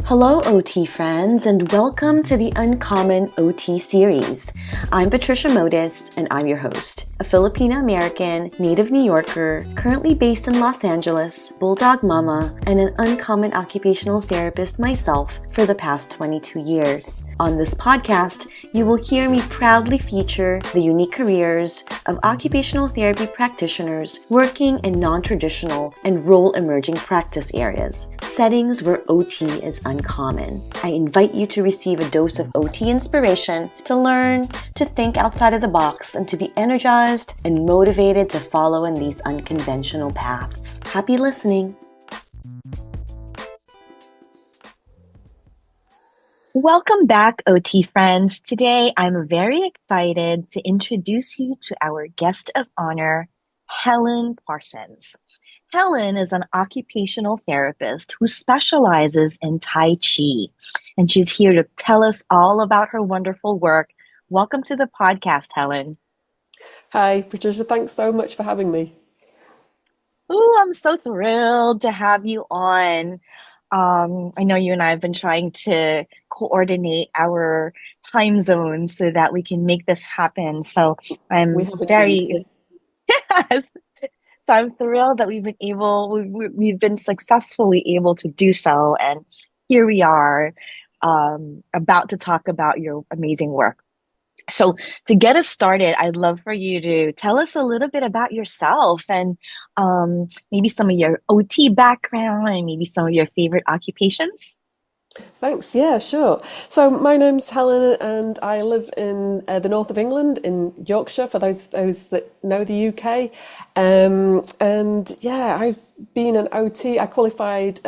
Hello, OT friends, and welcome to the Uncommon OT series. I'm Patricia Modis, and I'm your host, a Filipino-American, native New Yorker, currently based in Los Angeles, bulldog mama, and an uncommon occupational therapist myself for the past 22 years. On this podcast, you will hear me proudly feature the unique careers of occupational therapy practitioners working in non-traditional and role-emerging practice areas, settings where OT is uncommon. I invite you to receive a dose of OT inspiration, to learn, to think outside of the box, and to be energized and motivated to follow in these unconventional paths. Happy listening. Welcome back, OT friends. Today, I'm very excited to introduce you to our guest of honor, Helen Parsons. Helen is an occupational therapist who specializes in Tai Chi, and she's here to tell us all about her wonderful work. Welcome to the podcast, Helen. Hi, Patricia. Thanks so much for having me. Oh, I'm so thrilled to have you on. I know you and I have been trying to coordinate our time zones so that we can make this happen. So We I'm have indeed. very yes. So I'm thrilled that we've been successfully able to do so, and here we are, about to talk about your amazing work. So to get us started, I'd love for you to tell us a little bit about yourself and maybe some of your OT background and maybe some of your favorite occupations. Thanks. Yeah, sure. So my name's Helen, and I live in the north of England, in Yorkshire, for those that know the UK. And yeah, I've been an OT. I qualified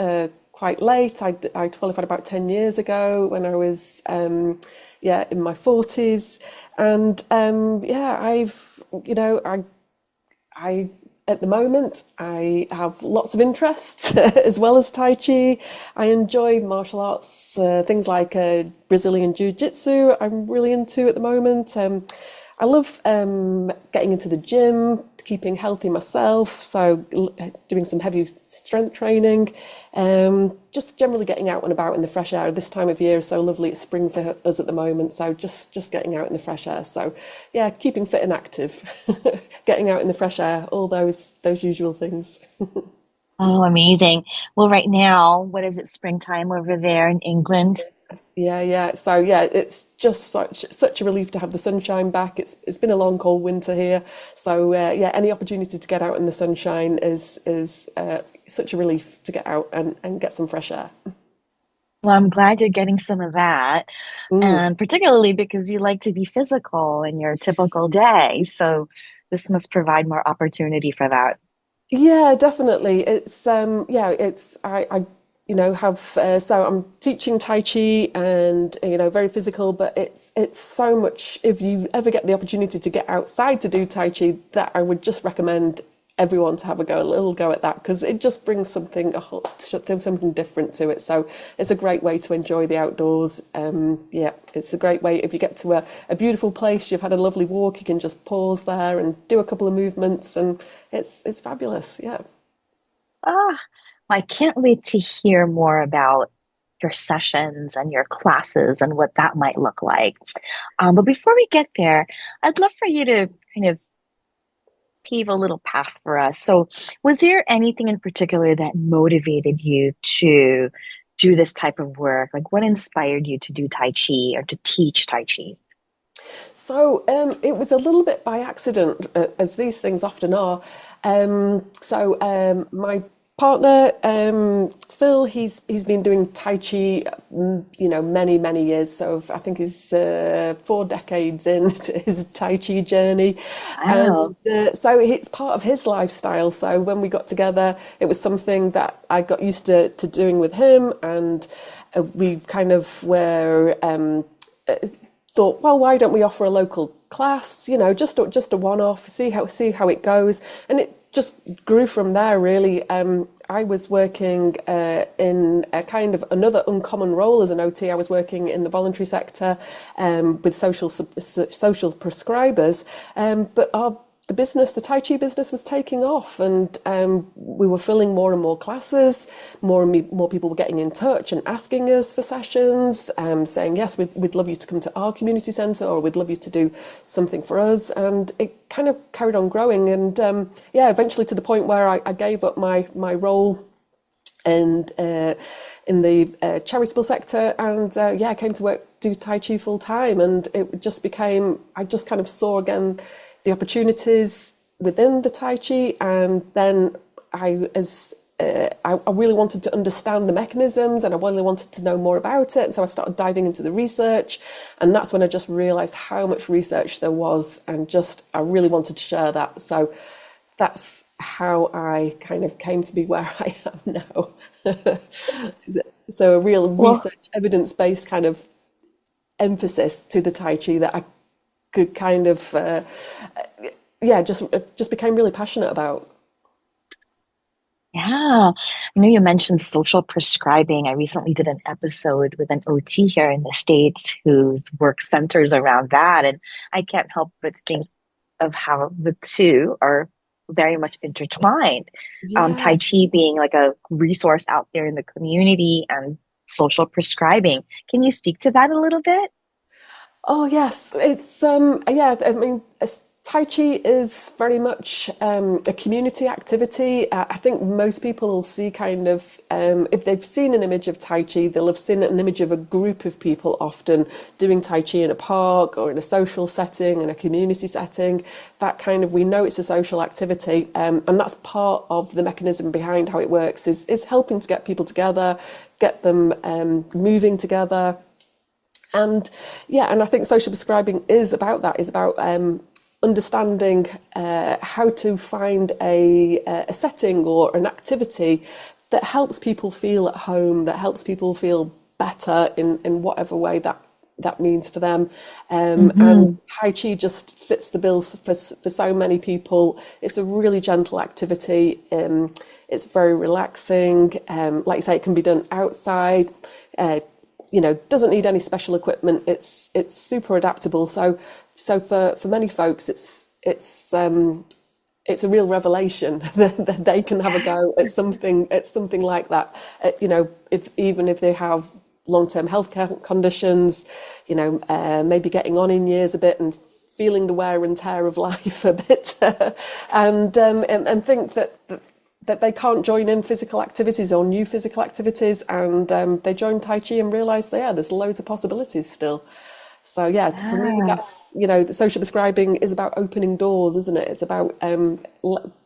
quite late. I qualified about 10 years ago when I was in my 40s, and yeah, I at the moment, I have lots of interests as well as Tai Chi. I enjoy martial arts, things like Brazilian Jiu-jitsu I'm really into at the moment. I love getting into the gym, keeping healthy myself, so doing some heavy strength training, just generally getting out and about in the fresh air. This time of year is so lovely. It's spring for us at the moment, so just getting out in the fresh air. So yeah, keeping fit and active, getting out in the fresh air, all those usual things. Oh, amazing. Well, right now, what is it, springtime over there in England? Yeah. So yeah, it's just such a relief to have the sunshine back. It's been a long, cold winter here. So yeah, any opportunity to get out in the sunshine is such a relief to get out and get some fresh air. Well, I'm glad you're getting some of that, Mm. and particularly because you like to be physical in your typical day. So this must provide more opportunity for that. Yeah, definitely. It's it's I have so I'm teaching Tai Chi, and very physical, but it's so much. If you ever get the opportunity to get outside to do Tai Chi, that I would just recommend everyone to have a little go at that, because it just brings something different to it. So it's a great way to enjoy the outdoors. Yeah, it's a great way if you get to a beautiful place, you've had a lovely walk, you can just pause there and do a couple of movements, and it's fabulous. Yeah. Ah, I can't wait to hear more about your sessions and your classes and what that might look like. But before we get there, I'd love for you to kind of pave a little path for us. So, was there anything in particular that motivated you to do this type of work? Like, what inspired you to do Tai Chi or to teach Tai Chi? So it was a little bit by accident, as these things often are. My partner, Phil, he's been doing Tai Chi, many years. So I think he's 4 decades into his Tai Chi journey, Wow. and so it's part of his lifestyle. So when we got together, it was something that I got used to doing with him, and we kind of were. Thought, well, why don't we offer a local class? Just a one-off, see how it goes, and it just grew from there. Really, I was working in a kind of another uncommon role as an OT. I was working in the voluntary sector with social prescribers, but our the Tai Chi business was taking off, and we were filling more and more classes. More people were getting in touch and asking us for sessions, saying, yes, we'd love you to come to our community centre, or we'd love you to do something for us. And it kind of carried on growing. And eventually to the point where I gave up my role and in the charitable sector, and I came to do Tai Chi full time. And it just became, I just kind of saw again the opportunities within the Tai Chi, and then I really wanted to understand the mechanisms, and I really wanted to know more about it. And so I started diving into the research, and that's when I just realised how much research there was, and I really wanted to share that. So that's how I kind of came to be where I am now. So a real research, evidence-based kind of emphasis to the Tai Chi that I could kind of, just became really passionate about. Yeah, I know you mentioned social prescribing. I recently did an episode with an OT here in the States whose work centers around that. And I can't help but think of how the two are very much intertwined. Yeah. Tai Chi being like a resource out there in the community, and social prescribing. Can you speak to that a little bit? Oh yes, it's I mean, Tai Chi is very much a community activity. I think most people will see kind of, if they've seen an image of Tai Chi, they'll have seen an image of a group of people often doing Tai Chi in a park or in a social setting, in a community setting. That kind of, we know it's a social activity, and that's part of the mechanism behind how it works, is helping to get people together, get them moving together. And and I think social prescribing is about that, is about understanding how to find a setting or an activity that helps people feel at home, that helps people feel better in whatever way that means for them. And Tai Chi just fits the bills for so many people. It's a really gentle activity. It's very relaxing. Like you say, it can be done outside. Doesn't need any special equipment. It's super adaptable. So for many folks, it's a real revelation that they can have a go at something like that. If they have long-term health conditions, maybe getting on in years a bit and feeling the wear and tear of life a bit, and think that they can't join in physical activities or new physical activities, and they join Tai Chi and realise there's loads of possibilities still. So for me, that's, the social prescribing is about opening doors, isn't it? It's about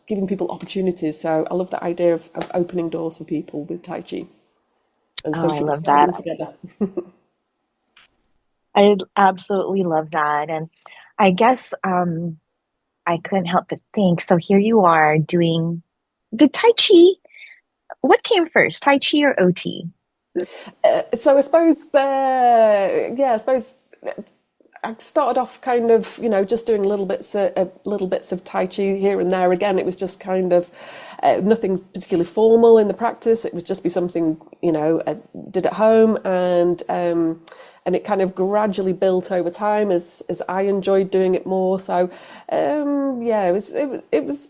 giving people opportunities. So I love the idea of opening doors for people with Tai Chi and Oh, I social love that. prescribing together. I absolutely love that. And I guess I couldn't help but think. So here you are doing the Tai Chi. What came first, Tai Chi or OT? So I suppose, I suppose I started off kind of, just doing little bits of Tai Chi here and there. Again, it was just kind of nothing particularly formal in the practice. It would just be something, I did at home, and it kind of gradually built over time as I enjoyed doing it more. So it was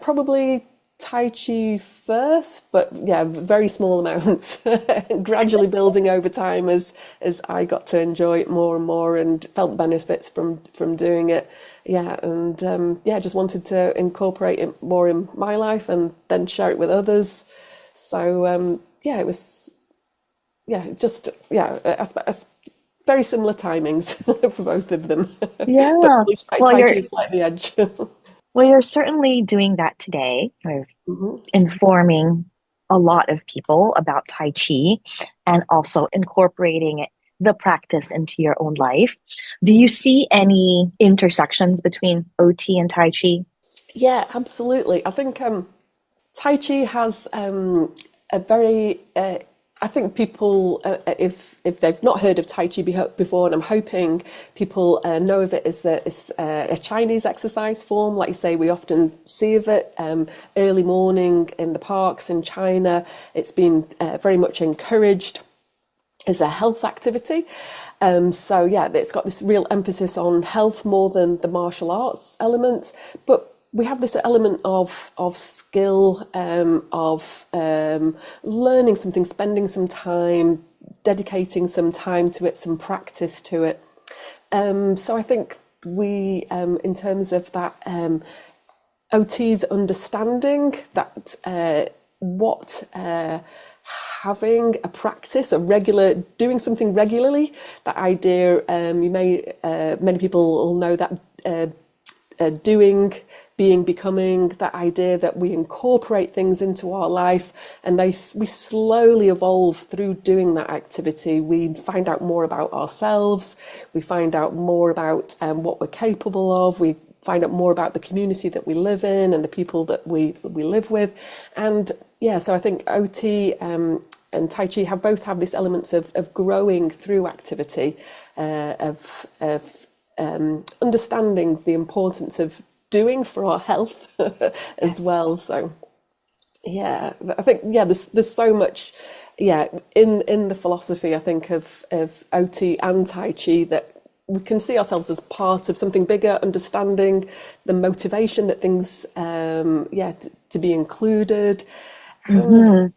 probably Tai Chi first, but very small amounts, gradually building over time as I got to enjoy it more and more and felt the benefits from doing it. Just wanted to incorporate it more in my life and then share it with others. So it was very similar timings for both of them. But Yeah. at least Well, Tai Chi you're is like the edge. well, you're certainly doing that today, or Mhm. informing a lot of people about Tai Chi, and also incorporating the practice into your own life. Do you see any intersections between OT and Tai Chi? Yeah, absolutely. I think Tai Chi has a very. I think people, if they've not heard of Tai Chi before, and I'm hoping people know of it as a Chinese exercise form. Like you say, we often see of it early morning in the parks in China. It's been very much encouraged. is a health activity. So yeah, it's got this real emphasis on health more than the martial arts element, but we have this element of skill, of learning something, spending some time, dedicating some time to it, some practice to it. So I think we, in terms of that, OT's understanding that what having a practice, a regular, doing something regularly, that idea, you may, many people will know that doing, being, becoming, that idea that we incorporate things into our life and we slowly evolve through doing that activity. We find out more about ourselves, we find out more about what we're capable of, we find out more about the community that we live in and the people that we live with. And yeah, so I think OT and Tai Chi both have this elements of growing through activity, of understanding the importance of doing for our health as well. So yeah, I think there's so much in the philosophy, I think, of OT and Tai Chi, that we can see ourselves as part of something bigger, understanding the motivation that things to be included. And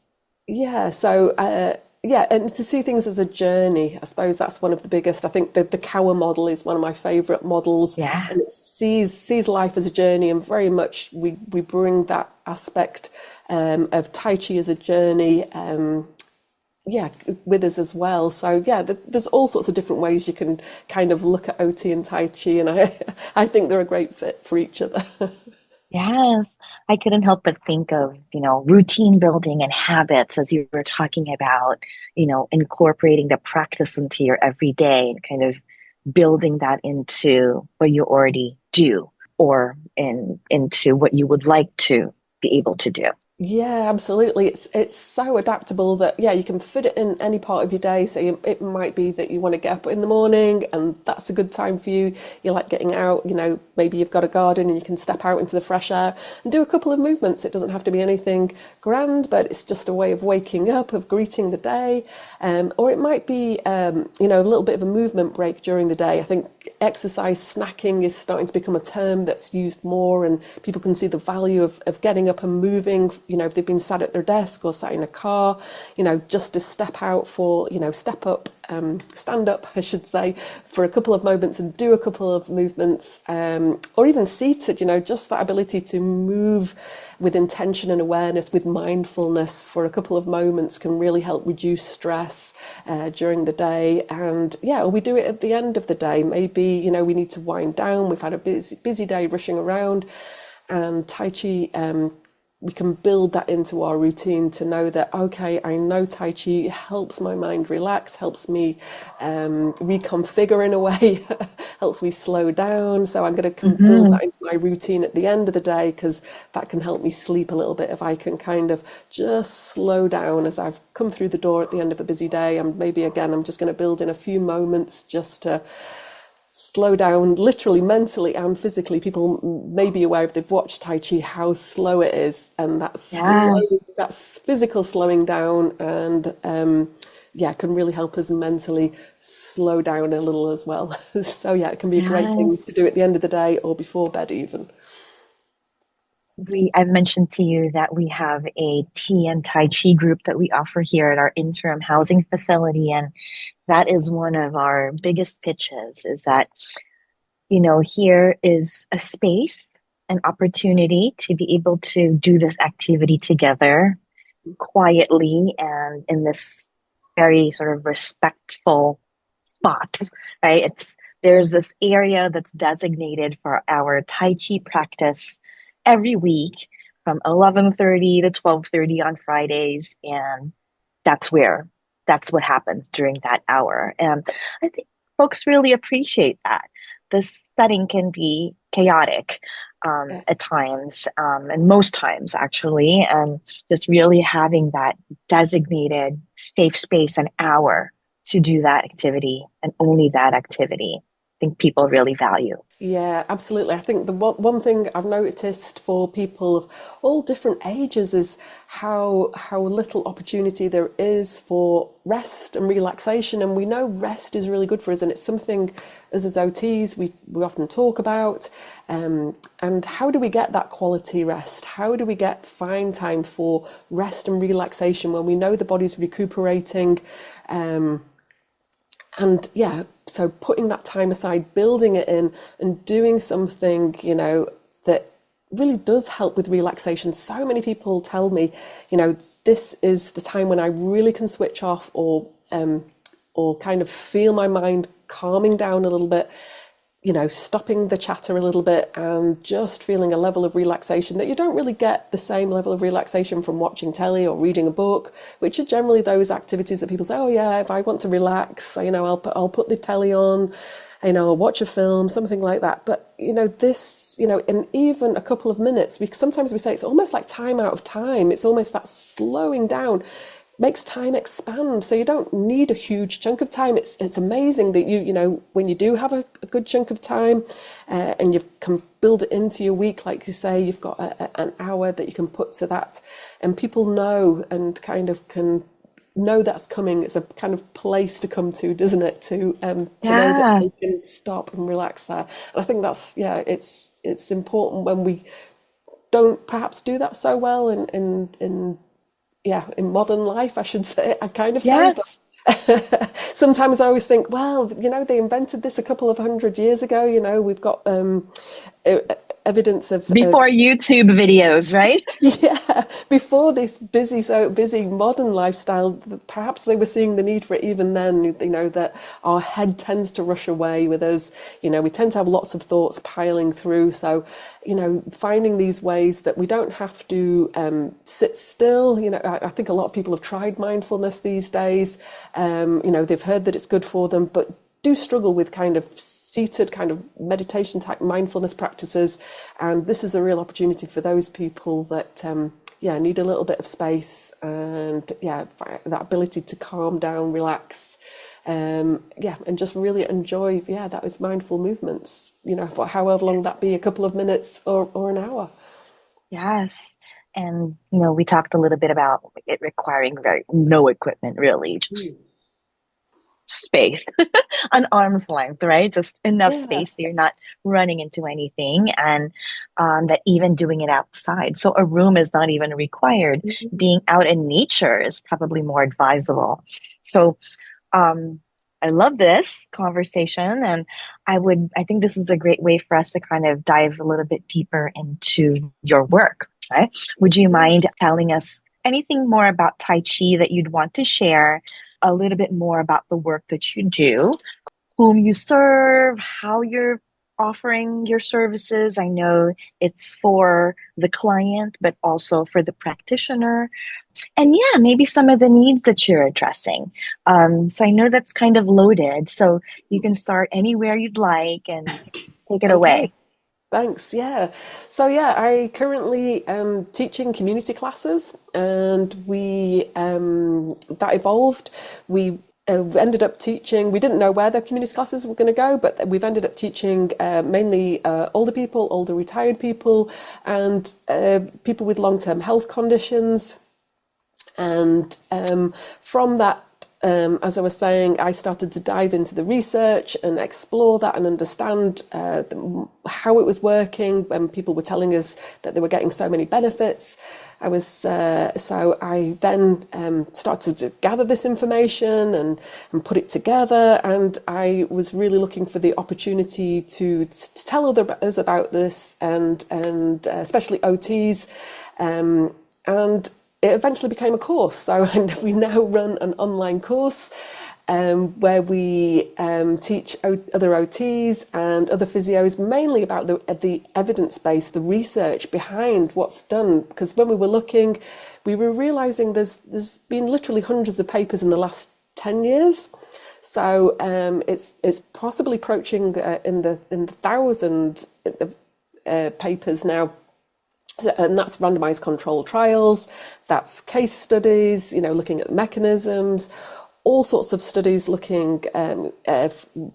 and to see things as a journey, I suppose that's one of the biggest. I think the Cower model is one of my favourite models, Yeah. and it sees life as a journey, and very much we bring that aspect of Tai Chi as a journey, with us as well. So there's all sorts of different ways you can kind of look at OT and Tai Chi, and I think they're a great fit for each other. Yes, I couldn't help but think of, routine building and habits as you were talking about, incorporating the practice into your everyday and kind of building that into what you already do or into what you would like to be able to do. Yeah, absolutely. It's so adaptable that you can fit it in any part of your day. So it might be that you want to get up in the morning, and that's a good time for you. You like getting out. Maybe you've got a garden and you can step out into the fresh air and do a couple of movements. It doesn't have to be anything grand, but it's just a way of waking up, of greeting the day. Or it might be a little bit of a movement break during the day. I think exercise snacking is starting to become a term that's used more, and people can see the value of getting up and moving. If they've been sat at their desk or sat in a car, just to step out for, step up, stand up, I should say, for a couple of moments and do a couple of movements, or even seated, just that ability to move with intention and awareness, with mindfulness for a couple of moments can really help reduce stress during the day. And we do it at the end of the day. Maybe, we need to wind down. We've had a busy day rushing around, and Tai Chi, we can build that into our routine to know that, okay, I know Tai Chi helps my mind relax, helps me reconfigure in a way, helps me slow down. So I'm going to build Hmm. that into my routine at the end of the day, because that can help me sleep a little bit if I can kind of just slow down as I've come through the door at the end of a busy day. And maybe, again, I'm just going to build in a few moments just to slow down, literally, mentally and physically. People may be aware, if they've watched Tai Chi, how slow it is, and Yeah. that's physical slowing down, and can really help us mentally slow down a little as well. So it can be a great thing to do Yes. at the end of the day or before bed even. I've mentioned to you that we have a tea and Tai Chi group that we offer here at our interim housing facility. And that is one of our biggest pitches is that, here is a space, an opportunity to be able to do this activity together quietly and in this very sort of respectful spot, right? There's this area that's designated for our Tai Chi practice every week from 11:30 to 12:30 on Fridays, and that's where that's what happens during that hour. And I think folks really appreciate that. The setting can be chaotic Yeah. at times, and most times actually, and just really having that designated safe space, an hour to do that activity and only that activity. think people really value. Yeah, absolutely. I think the one thing I've noticed for people of all different ages is how little opportunity there is for rest and relaxation. And we know rest is really good for us, and it's something as OTs we often talk about. And how do we get that quality rest? How do we find time for rest and relaxation when we know the body's recuperating? And yeah, so putting that time aside, building it in, and doing something, that really does help with relaxation. So many people tell me, this is the time when I really can switch off, or kind of feel my mind calming down a little bit, stopping the chatter a little bit and just feeling a level of relaxation that you don't really get the same level of relaxation from watching telly or reading a book, which are generally those activities that people say, oh yeah, if I want to relax, I'll put the telly on, I'll watch a film, something like that. But, this, in even a couple of minutes, sometimes we say it's almost like time out of time. It's almost that slowing down makes time expand. So you don't need a huge chunk of time. It's amazing that when you do have a good chunk of time, and you can build it into your week, like you say, you've got an hour that you can put to that, and people know and kind of can know that's coming. It's a kind of place to come to, doesn't it? To know that they can stop and relax there. And I think that's it's important when we don't perhaps do that so well in modern life, I should say. I kind of say, Yes. but sometimes I always think, well, they invented this a couple of 100 years ago. We've got evidence of Before YouTube videos, right? yeah, before this so busy modern lifestyle, perhaps they were seeing the need for it even then, that our head tends to rush away with us. We tend to have lots of thoughts piling through. So, finding these ways that we don't have to sit still. I think a lot of people have tried mindfulness these days. They've heard that it's good for them, but do struggle with kind of seated kind of meditation type mindfulness practices. And this is a real opportunity for those people that need a little bit of space and that ability to calm down, relax, and just really enjoy those mindful movements, for however long that be, a couple of minutes or an hour. Yes. And, we talked a little bit about it requiring no equipment, really, just space, an arm's length, right? Just enough Yeah. space so you're not running into anything, and that even doing it outside. So a room is not even required. Being out in nature is probably more advisable. So I love this conversation, and I think this is a great way for us to kind of dive a little bit deeper into your work, right? Would you mind telling us anything more about Tai Chi that you'd want to share, a little bit more about the work that you do, whom you serve, how you're offering your services? I know it's for the client, but also for the practitioner. And maybe some of the needs that you're addressing. So I know that's kind of loaded, so you can start anywhere you'd like and take it Okay. away. Thanks. Yeah. So I currently am teaching community classes, and we that evolved. We ended up teaching. We didn't know where the community classes were going to go, but we've ended up teaching mainly older people, older retired people, and people with long-term health conditions. And from that, as I was saying, I started to dive into the research and explore that and understand how it was working when people were telling us that they were getting so many benefits. So I then started to gather this information and put it together, and I was really looking for the opportunity to tell others about this, and especially OTs, and it eventually became a course. So we now run an online course where we teach other OTs and other physios mainly about the evidence base, the research behind what's done. Because when we were looking, we were realising there's been literally hundreds of papers in the last 10 years. So it's possibly approaching in the thousand papers now. And that's randomized controlled trials, that's case studies, looking at mechanisms, all sorts of studies looking,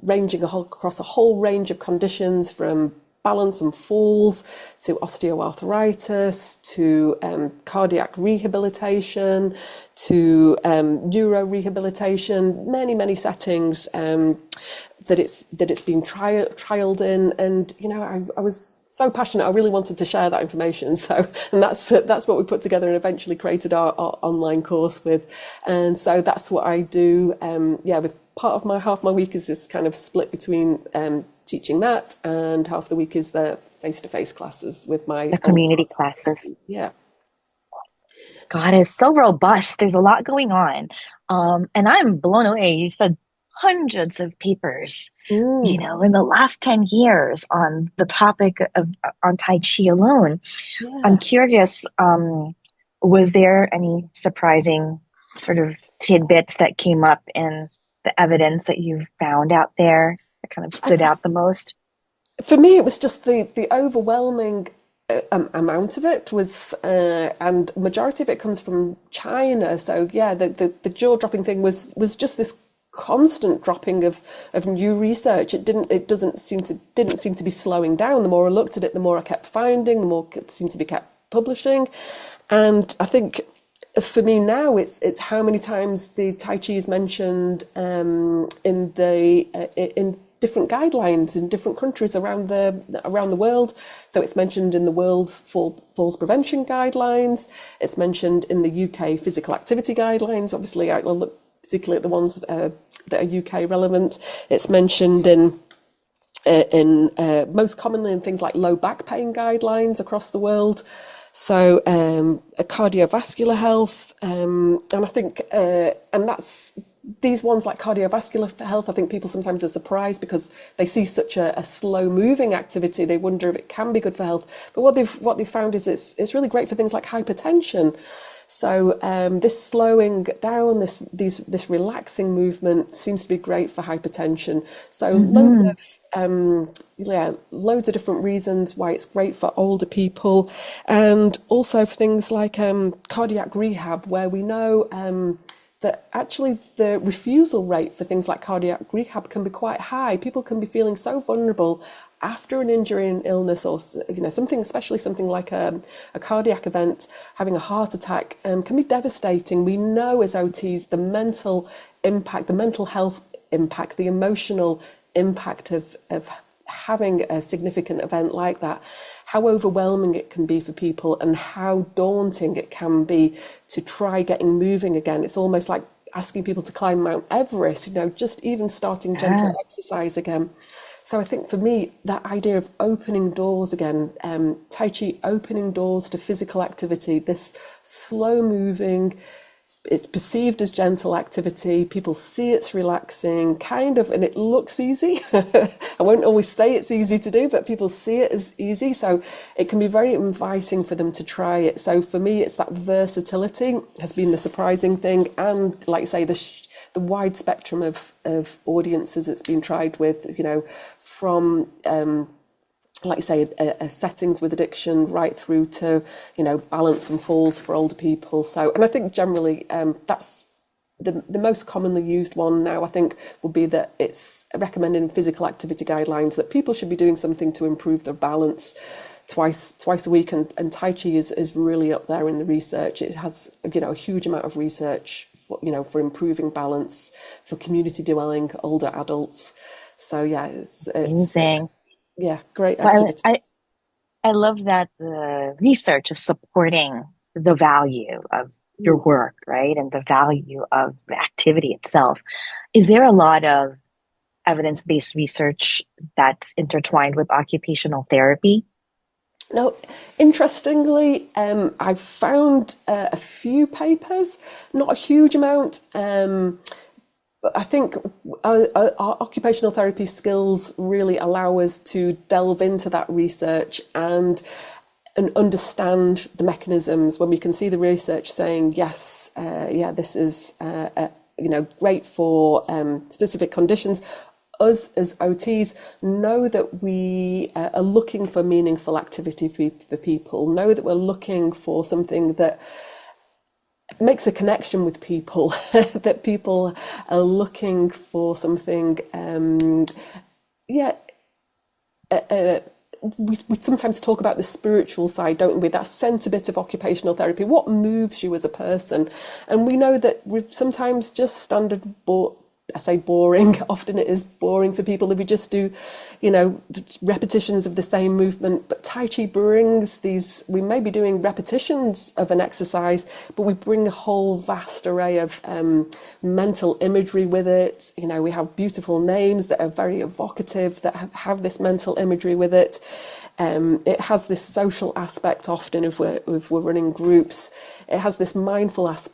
ranging across a whole range of conditions, from balance and falls to osteoarthritis to cardiac rehabilitation to neuro rehabilitation, many settings that it's been trialed in. And I was so passionate. I really wanted to share that information. So, and that's what we put together and eventually created our online course with. And so that's what I do. With part of half my week is this kind of split between teaching that, and half the week is the face-to-face classes with The community classes. Yeah. God, it's so robust. There's a lot going on. And I'm blown away. You said hundreds of papers, in the last 10 years on the topic of on Tai Chi alone. Yeah. I'm curious, was there any surprising sort of tidbits that came up in the evidence that you found out there that kind of stood out the most? For me, it was just the overwhelming amount of it was, and majority of it comes from China. So yeah, the jaw-dropping thing was just this constant dropping of new research. It didn't seem to be slowing down. The more I looked at it, the more I kept finding, the more it seemed to be kept publishing. And I think for me now, it's how many times the Tai Chi is mentioned in different guidelines in different countries around the world. So it's mentioned in the World Falls Prevention Guidelines. It's mentioned in the UK Physical Activity Guidelines. Obviously, I'll look particularly at the ones that are UK relevant. It's mentioned in most commonly in things like low back pain guidelines across the world. So cardiovascular health, and I think, and that's these ones like cardiovascular health. I think people sometimes are surprised because they see such a slow moving activity. They wonder if it can be good for health. But what they've found is it's really great for things like hypertension. So this slowing down, this relaxing movement seems to be great for hypertension. So loads of different reasons why it's great for older people, and also for things like cardiac rehab, where we know that actually the refusal rate for things like cardiac rehab can be quite high. People can be feeling so vulnerable after an injury and illness, or especially something like a cardiac event. Having a heart attack can be devastating. We know as OTs the mental impact, the mental health impact, the emotional impact of having a significant event like that, how overwhelming it can be for people and how daunting it can be to try getting moving again. It's almost like asking people to climb Mount Everest, just even starting gentle exercise again. So I think for me, that idea of opening doors again, Tai Chi opening doors to physical activity, this slow moving, it's perceived as gentle activity. People see it's relaxing, kind of, and it looks easy. I won't always say it's easy to do, but people see it as easy. So it can be very inviting for them to try it. So for me, it's that versatility has been the surprising thing. And like I say, the wide spectrum of audiences it's been tried with, from like you say, settings with addiction right through to, balance and falls for older people. So, and I think generally that's the most commonly used one now, I think, will be that it's recommended in physical activity guidelines that people should be doing something to improve their balance twice a week. And Tai Chi is really up there in the research. It has, a huge amount of research for improving balance, for community dwelling, older adults. So yeah, it's Amazing. Yeah, great activity. I love that the research is supporting the value of your work, right? And the value of the activity itself. Is there a lot of evidence-based research that's intertwined with occupational therapy? No, interestingly, I've found a few papers, not a huge amount. But I think our occupational therapy skills really allow us to delve into that research and understand the mechanisms. When we can see the research saying, yes, this is great for specific conditions. Us as OTs know that we are looking for meaningful activity for people, know that we're looking for something that makes a connection with people, that people are looking for something. We sometimes talk about the spiritual side, don't we? That centre bit of occupational therapy. What moves you as a person? And we know that with sometimes just standard I say boring, often it is boring for people if you just do, repetitions of the same movement. But Tai Chi brings these, we may be doing repetitions of an exercise, but we bring a whole vast array of mental imagery with it. We have beautiful names that are very evocative, that have this mental imagery with it. It has this social aspect often if we're running groups. It has this mindfulness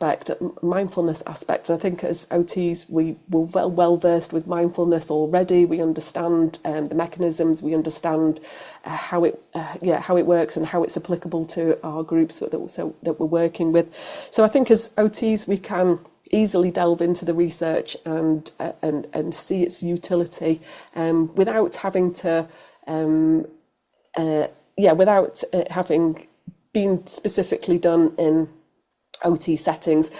aspect. And I think as OTs, we're well versed with mindfulness already. We understand the mechanisms. We understand how it works and how it's applicable to our groups that we're working with. So I think as OTs, we can easily delve into the research and see its utility without having to. Without it having been specifically done in OT settings.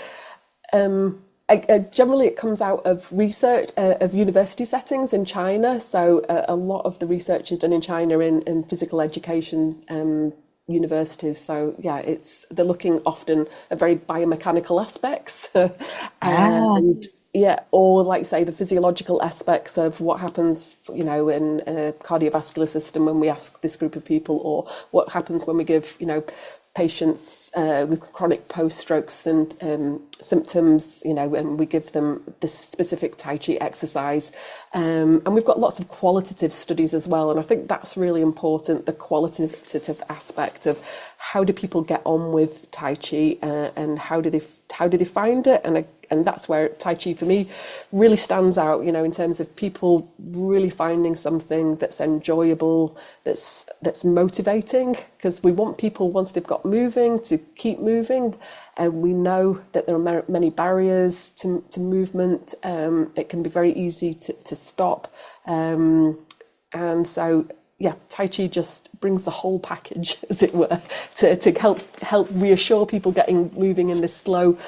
Generally, it comes out of research of university settings in China. So a lot of the research is done in China in physical education universities. So they're looking often at very biomechanical aspects and. Yeah, or like say the physiological aspects of what happens, in a cardiovascular system when we ask this group of people, or what happens when we give, patients with chronic post-strokes and symptoms, and we give them this specific Tai Chi exercise. And we've got lots of qualitative studies as well. And I think that's really important, the qualitative aspect of how do people get on with Tai Chi and how do they find it? And that's where Tai Chi for me really stands out, in terms of people really finding something that's enjoyable, that's motivating, because we want people, once they've got moving, to keep moving. And we know that there are many barriers to movement. It can be very easy to stop. And so, Tai Chi just brings the whole package, as it were, to help reassure people getting moving in this slow,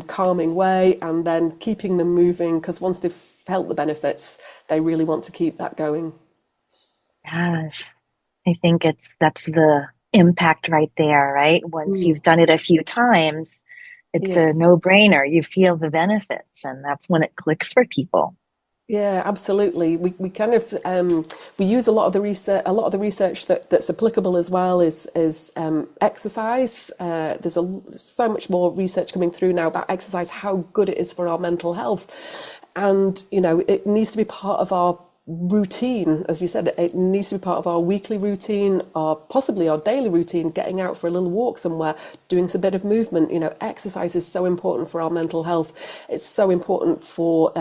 calming way, and then keeping them moving, because once they've felt the benefits, they really want to keep that going. Yes, I think that's the impact right there, right? Once you've done it a few times, it's a no-brainer. You feel the benefits, and that's when it clicks for people. Yeah, absolutely. We kind of we use a lot of the research that's applicable as well is exercise. There's so much more research coming through now about exercise, how good it is for our mental health, and it needs to be part of our routine. As you said, it needs to be part of our weekly routine, or possibly our daily routine, getting out for a little walk somewhere, doing some bit of movement. Exercise is so important for our mental health. It's so important for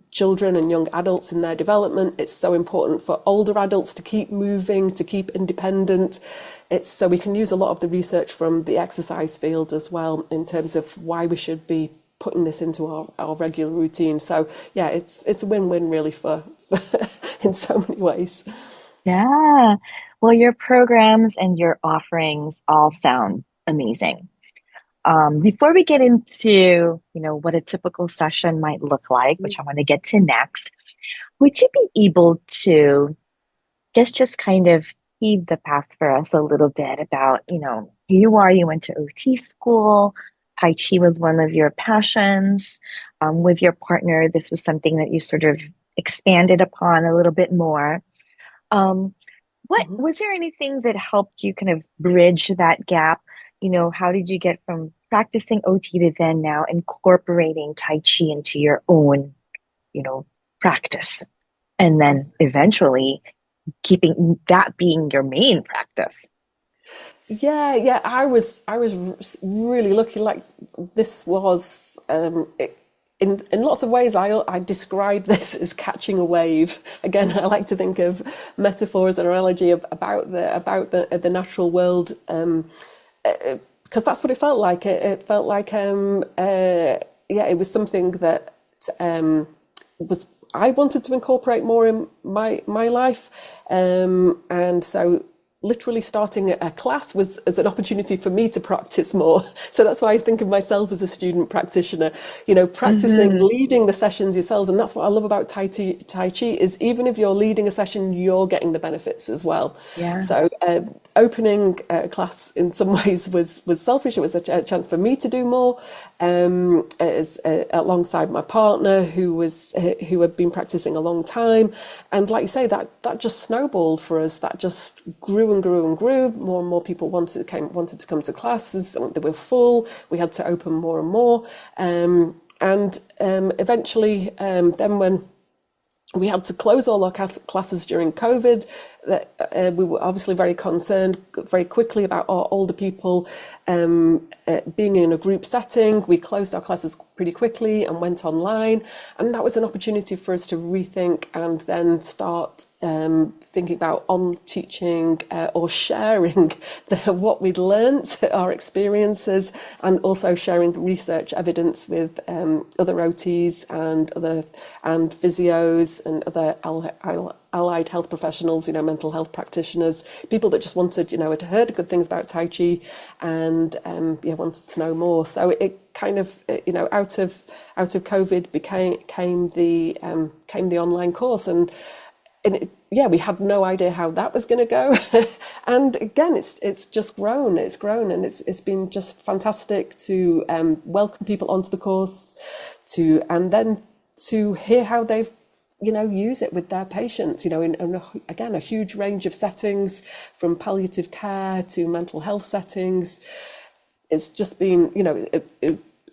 children and young adults in their development. It's so important for older adults to keep moving, to keep independent. So we can use a lot of the research from the exercise field as well in terms of why we should be putting this into our regular routine. So it's a win-win really for in so many ways. Yeah. Well, your programs and your offerings all sound amazing. Before we get into, what a typical session might look like, which I want to get to next, would you be able to just kind of pave the path for us a little bit about, who you went to OT school, Tai Chi was one of your passions. With your partner, this was something that you sort of expanded upon a little bit more. Was there anything that helped you kind of bridge that gap? How did you get from practicing OT to then now incorporating Tai Chi into your own, practice? And then eventually keeping that being your main practice? Yeah. I was really lucky. Like, this was, in lots of ways, I describe this as catching a wave. Again, I like to think of metaphors and analogy about the natural world. Because that's what it felt like. It felt like, it was something that I wanted to incorporate more in my life, and so literally starting a class was as an opportunity for me to practice more. So that's why I think of myself as a student practitioner, practicing, Hmm. leading the sessions yourselves. And that's what I love about Tai Chi is even if you're leading a session, you're getting the benefits as well. Yeah. So opening a class in some ways was selfish. It was a chance for me to do more alongside my partner who had been practicing a long time. And like you say, that just snowballed for us. That just grew and grew and grew. More and more people wanted to come to classes. They were full. We had to open more and more. And eventually, then when we had to close all our classes during COVID, we were obviously very concerned very quickly about our older people being in a group setting. We closed our classes pretty quickly and went online. And that was an opportunity for us to rethink and then start thinking about on teaching or sharing what we'd learnt, our experiences, and also sharing the research evidence with other OTs and physios and other allied health professionals, mental health practitioners, people that just wanted, had heard good things about Tai Chi and wanted to know more. So it kind of, out of COVID came the online course, and we had no idea how that was going to go. And again, it's just grown. It's grown, and it's been just fantastic to welcome people onto the course, and then to hear how they've use it with their patients, again, a huge range of settings from palliative care to mental health settings. It's just been,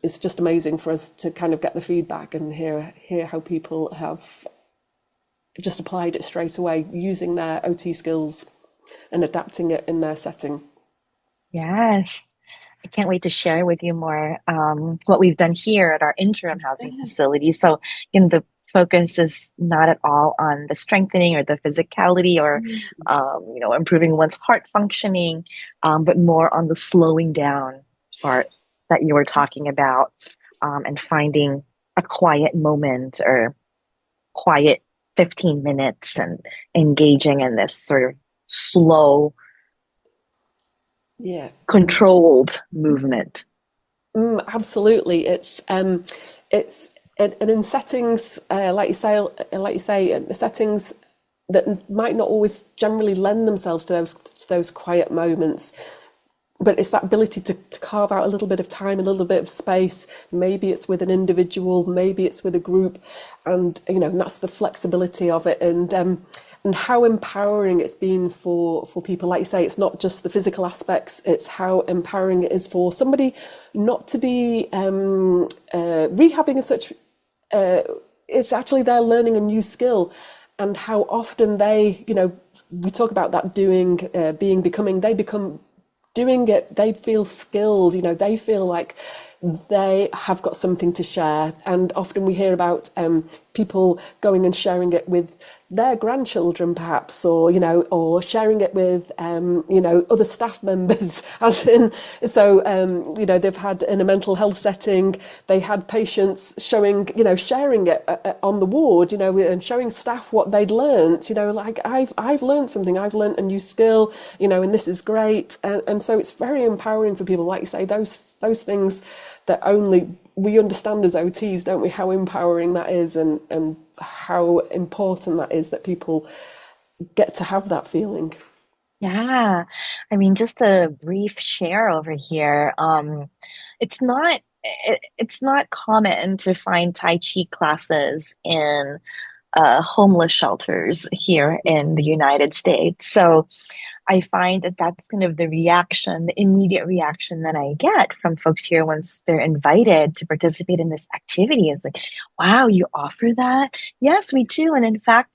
it's just amazing for us to kind of get the feedback and hear how people have just applied it straight away, using their OT skills and adapting it in their setting. Yes. I can't wait to share with you more what we've done here at our interim housing facility. So, the focus is not at all on the strengthening or the physicality or, improving one's heart functioning, but more on the slowing down part that you were talking about, and finding a quiet moment or quiet 15 minutes and engaging in this sort of slow, controlled movement. Absolutely. It's and in settings like you say, settings that might not always generally lend themselves to those quiet moments. But it's that ability to carve out a little bit of time, a little bit of space. Maybe it's with an individual, maybe it's with a group, and and that's the flexibility of it, and how empowering it's been for people. Like you say, it's not just the physical aspects; it's how empowering it is for somebody not to be rehabbing as such. It's actually they're learning a new skill, and how often they, we talk about that doing, being, becoming. They become doing it, they feel skilled, they feel like they have got something to share. And often we hear about people going and sharing it with their grandchildren perhaps, or sharing it with other staff members, as in, so they've had in a mental health setting, they had patients sharing it on the ward, and showing staff what they'd learnt, like I've learnt something, I've learnt a new skill, and this is great, and so it's very empowering for people. Like you say, those things that only we understand as OTs, don't we, how empowering that is, and how important that is, that people get to have that feeling. Yeah. I mean, just a brief share over here. It's not it's not common to find Tai Chi classes in homeless shelters here in the United States. So I find that that's kind of the reaction, the immediate reaction that I get from folks here once they're invited to participate in this activity is like, wow, you offer that? Yes, we do. And in fact,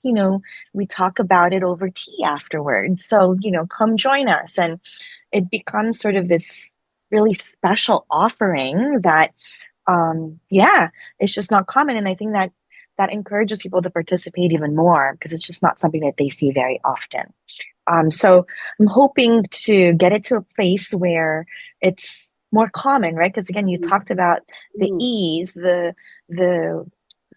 we talk about it over tea afterwards. So, come join us. And it becomes sort of this really special offering that, it's just not common. And I think that encourages people to participate even more because it's just not something that they see very often. So I'm hoping to get it to a place where it's more common, right? Because again, you talked about the ease, the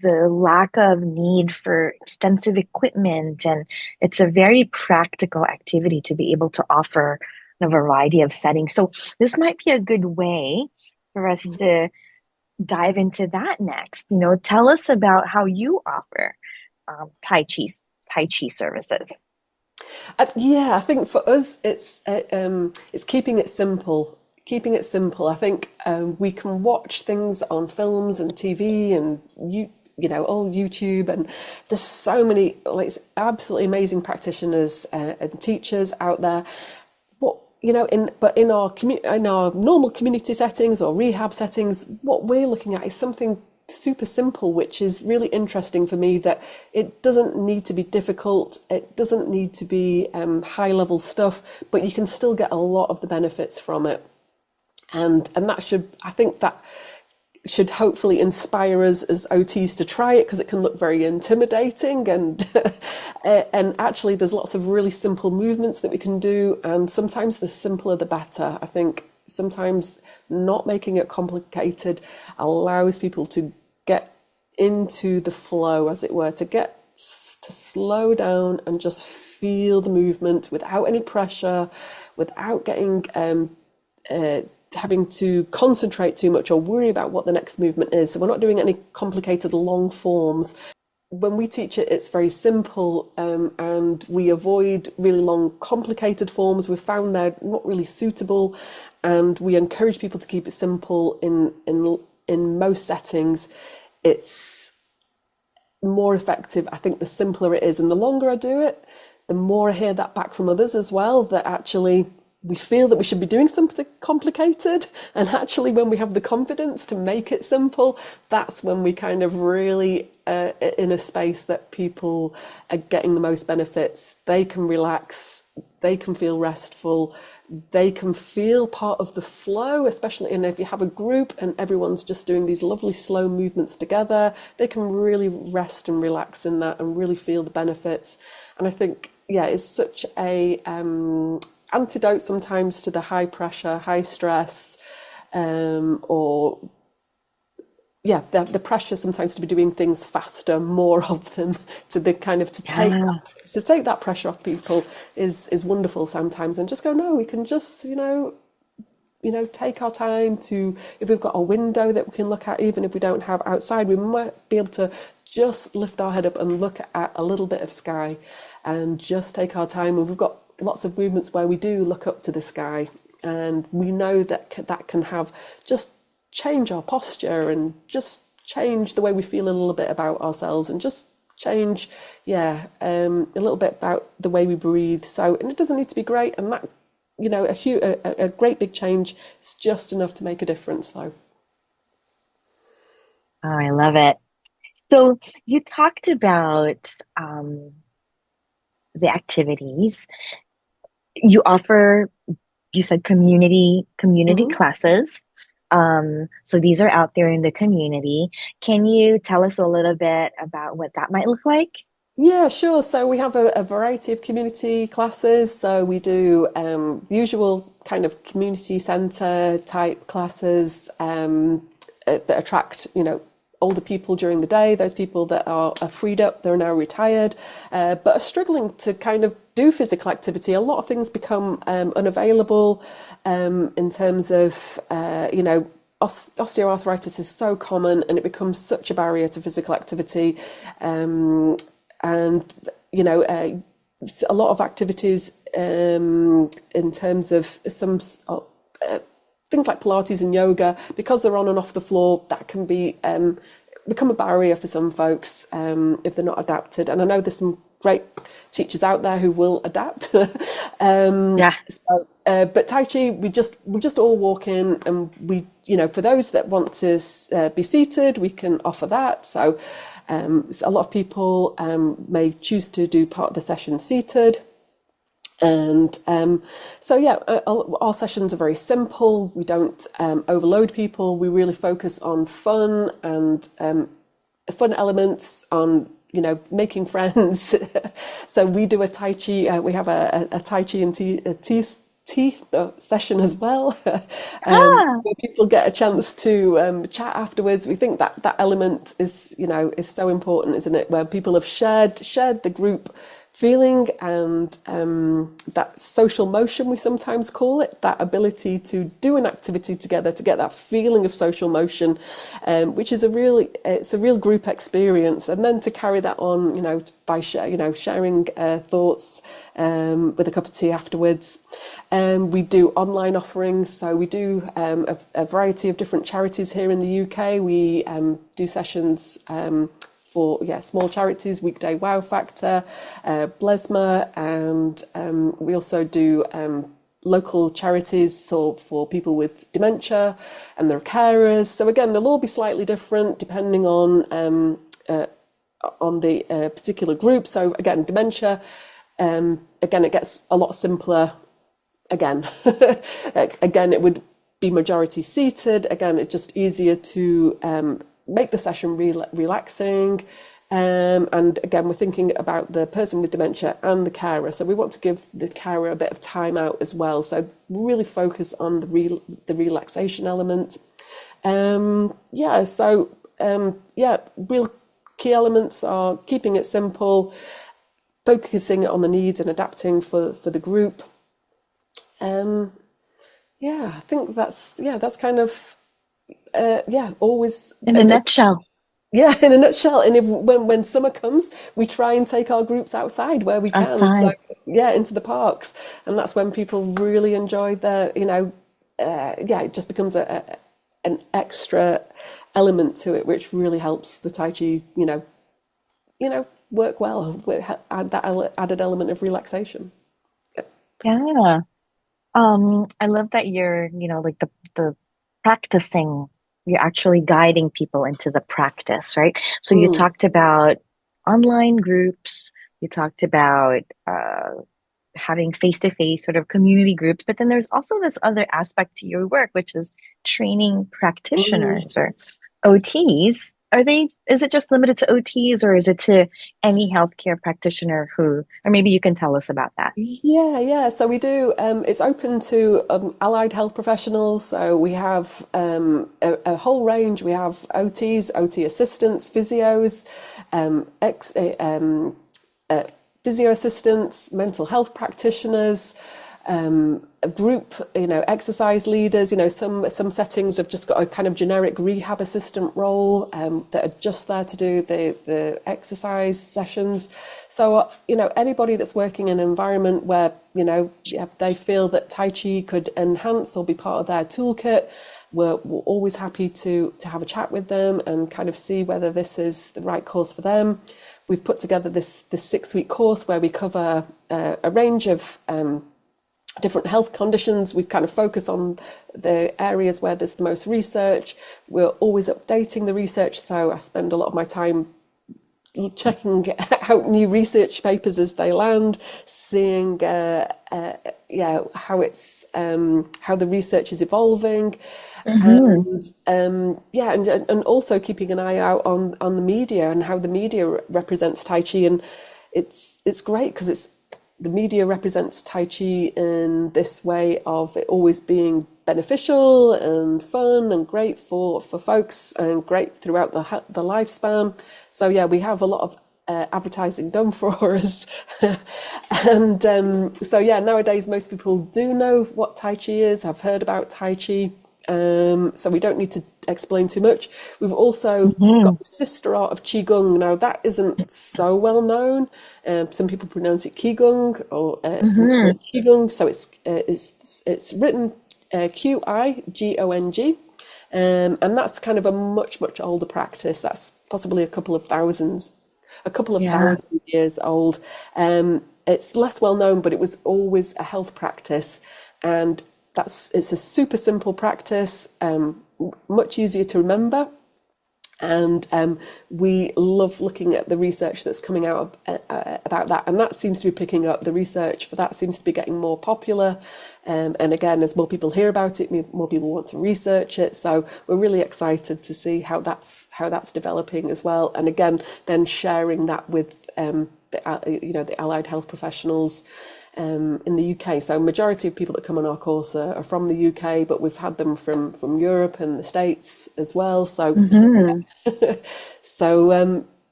the lack of need for extensive equipment, and it's a very practical activity to be able to offer in a variety of settings. So this might be a good way for us to dive into that next. Tell us about how you offer Tai Chi services. Yeah, I think for us, it's keeping it simple. Keeping it simple. I think we can watch things on films and TV and all YouTube, and there's so many like absolutely amazing practitioners and teachers out there. What in our normal community settings or rehab settings, what we're looking at is something super simple, which is really interesting for me, that it doesn't need to be difficult, it doesn't need to be high level stuff, but you can still get a lot of the benefits from it. And I think that should hopefully inspire us as OTs to try it, because it can look very intimidating, and and actually there's lots of really simple movements that we can do, and sometimes the simpler the better. I think sometimes not making it complicated allows people to get into the flow, as it were, to slow down and just feel the movement without any pressure, without getting having to concentrate too much or worry about what the next movement is. So we're not doing any complicated long forms. When we teach it, it's very simple, and we avoid really long, complicated forms. We've found they're not really suitable, and we encourage people to keep it simple in most settings. It's more effective, I think, the simpler it is. And the longer I do it, the more I hear that back from others as well, that actually we feel that we should be doing something complicated, and actually when we have the confidence to make it simple, that's when we kind of really in a space that people are getting the most benefits. They can relax, they can feel restful, they can feel part of the flow, especially if you have a group and everyone's just doing these lovely slow movements together. They can really rest and relax in that and really feel the benefits. And I think, yeah, it's such a antidote sometimes to the high pressure, high stress, or the pressure sometimes to be doing things faster, more of them, to the kind of to take that pressure off people is wonderful sometimes, and just go, no, we can just take our time to, if we've got a window that we can look at, even if we don't have outside, we might be able to just lift our head up and look at a little bit of sky and just take our time. And we've got lots of movements where we do look up to the sky, and we know that that can have just change our posture and just change the way we feel a little bit about ourselves, and just change a little bit about the way we breathe. So, and it doesn't need to be great, and that a great big change is just enough to make a difference though. Oh, I love it. So you talked about the activities you offer. You said community Mm-hmm. classes. So these are out there in the community. Can you tell us a little bit about what that might look like? Yeah, sure. So we have a variety of community classes. So we do usual kind of community centre type classes that attract, older people during the day, those people that are freed up, they're now retired, but are struggling to kind of do physical activity. A lot of things become unavailable in terms of, osteoarthritis is so common, and it becomes such a barrier to physical activity. And a lot of activities in terms of some things like Pilates and yoga, because they're on and off the floor, that can be become a barrier for some folks if they're not adapted. And I know there's some great teachers out there who will adapt. But Tai Chi, we just all walk in, and we, for those that want to be seated, we can offer that. So a lot of people may choose to do part of the session seated. And our sessions are very simple. We don't overload people. We really focus on fun and fun elements, on making friends. So we do a Tai Chi. We have a Tai Chi and tea session as well, Ah, where people get a chance to chat afterwards. We think that that element is, is so important, isn't it? Where people have shared the group feeling, and that social motion, we sometimes call it, that ability to do an activity together to get that feeling of social motion, which is it's a real group experience, and then to carry that on, by sharing thoughts with a cup of tea afterwards. We do online offerings, so we do a variety of different charities here in the UK. We do sessions for small charities, Weekday Wow Factor, Blesma, and we also do local charities for people with dementia and their carers. So again, they'll all be slightly different depending on the particular group. So again, dementia, again, it gets a lot simpler. Again, again, it would be majority seated. Again, it's just easier to make the session relaxing. And again, we're thinking about the person with dementia and the carer. So we want to give the carer a bit of time out as well. So really focus on the relaxation element. Real key elements are keeping it simple, focusing on the needs and adapting for the group. I think that's kind of always in a nutshell. yeah, in a nutshell. And when summer comes, we try and take our groups outside where we can. So Outside. into the parks, and that's when people really enjoy it just becomes an extra element to it, which really helps the Tai Chi, work well, add that added element of relaxation. Yeah. I love that you're, like the practicing, you're actually guiding people into the practice, right? So you Mm. talked about online groups, you talked about having face-to-face sort of community groups, but then there's also this other aspect to your work, which is training Mm. practitioners or OTs. Is it just limited to OTs, or is it to any healthcare practitioner who, or maybe you can tell us about that? Yeah. So we do. It's open to allied health professionals. So we have a whole range. We have OTs, OT assistants, physios, physio assistants, mental health practitioners, a group, exercise leaders. Some settings have just got a kind of generic rehab assistant role that are just there to do the exercise sessions. So, anybody that's working in an environment where, they feel that Tai Chi could enhance or be part of their toolkit, we're always happy to have a chat with them and kind of see whether this is the right course for them. We've put together this 6-week course where we cover a range of different health conditions. We kind of focus on the areas where there's the most research. We're always updating the research, so I spend a lot of my time checking out new research papers as they land, seeing how it's how the research is evolving, Mm-hmm. and also keeping an eye out on the media and how the media represents Tai Chi. And it's great because the media represents Tai Chi in this way of it always being beneficial and fun and great for folks and great throughout the lifespan. So we have a lot of advertising done for us. And nowadays most people do know what Tai Chi is, have heard about Tai Chi. So we don't need to explain too much. We've also Mm-hmm. got the sister art of Qigong. Now that isn't so well known. Some people pronounce it Qigong, or we call Mm-hmm. it Qigong. So it's written Qigong, and that's kind of a much older practice. That's possibly a couple of thousand Yeah. years old. It's less well known, but it was always a health practice, and it's a super simple practice, much easier to remember. And we love looking at the research that's coming out about that, and that seems to be picking up. The research for that seems to be getting more popular, and again, as more people hear about it, more people want to research it. So we're really excited to see how that's developing as well. And again, then sharing that with the allied health professionals. in the UK. So majority of people that come on our course are from the UK, but we've had them from Europe and the States as well. So Hmm.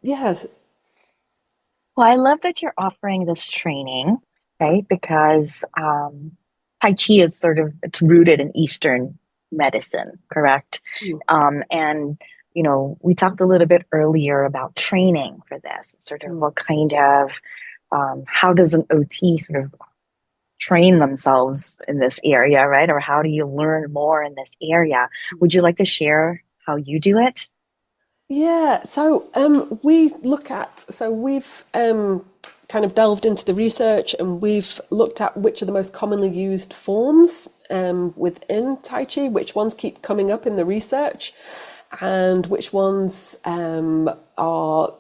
yeah. Well, I love that you're offering this training, right? Because Tai Chi is sort of it's rooted in Eastern medicine, correct? And we talked a little bit earlier about training for this, sort of what kind of how does an OT sort of train themselves in this area, right? Or how do you learn more in this area? Would you like to share how you do it? Yeah, so we've kind of delved into the research and we've looked at which are the most commonly used forms within Tai Chi, which ones keep coming up in the research, and which ones are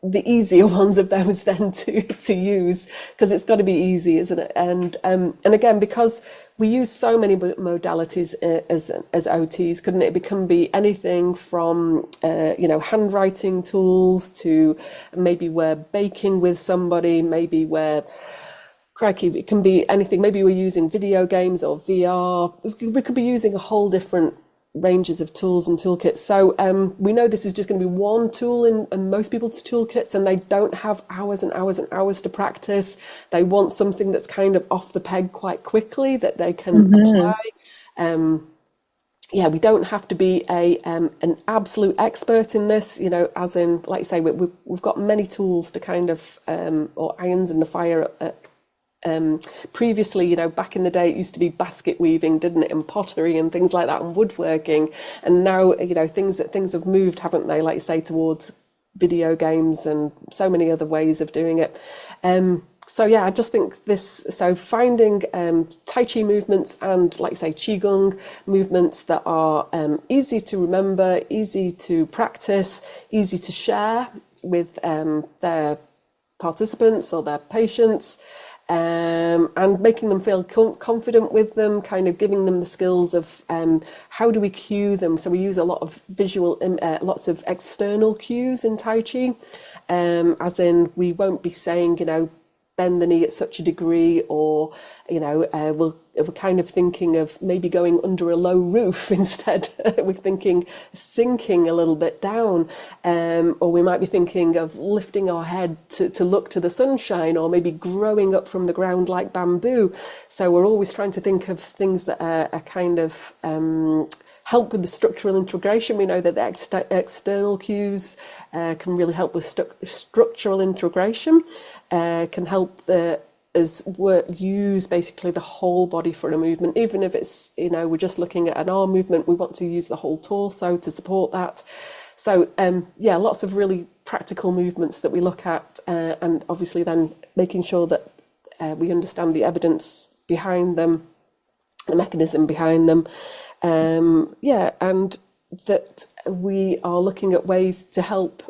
the easier ones of those then to use, because it's got to be easy, isn't it? And again, because we use so many modalities as OTs, couldn't it? It can be anything from handwriting tools to maybe we're baking with somebody, maybe we're crikey, it can be anything. Maybe we're using video games or VR. We could be using a whole different ranges of tools and toolkits. So we know this is just going to be one tool in most people's toolkits, and they don't have hours and hours and hours to practice. They want something that's kind of off the peg quite quickly that they can Hmm. apply. Yeah, we don't have to be an absolute expert in this, as in, like you say, we've got many tools to kind of, or irons in the fire. Previously, back in the day, it used to be basket weaving, didn't it, and pottery and things like that, and woodworking. And now, things have moved, haven't they? Like you say, towards video games and so many other ways of doing it. So yeah, I just think this. So finding Tai Chi movements and, like you say, Qigong movements that are easy to remember, easy to practice, easy to share with their participants or their patients, and making them feel confident with them, kind of giving them the skills of how do we cue them. So we use a lot of lots of external cues in Tai Chi, as in we won't be saying, bend the knee at such a degree, or we're kind of thinking of maybe going under a low roof instead. We're thinking sinking a little bit down, or we might be thinking of lifting our head to look to the sunshine, or maybe growing up from the ground like bamboo. So we're always trying to think of things that are kind of help with the structural integration. We know that the external cues can really help with structural integration, can help use basically the whole body for a movement. Even if it's, we're just looking at an arm movement, we want to use the whole torso to support that. So yeah, lots of really practical movements that we look at, and obviously then making sure that we understand the evidence behind them, the mechanism behind them. Yeah, and that we are looking at ways to help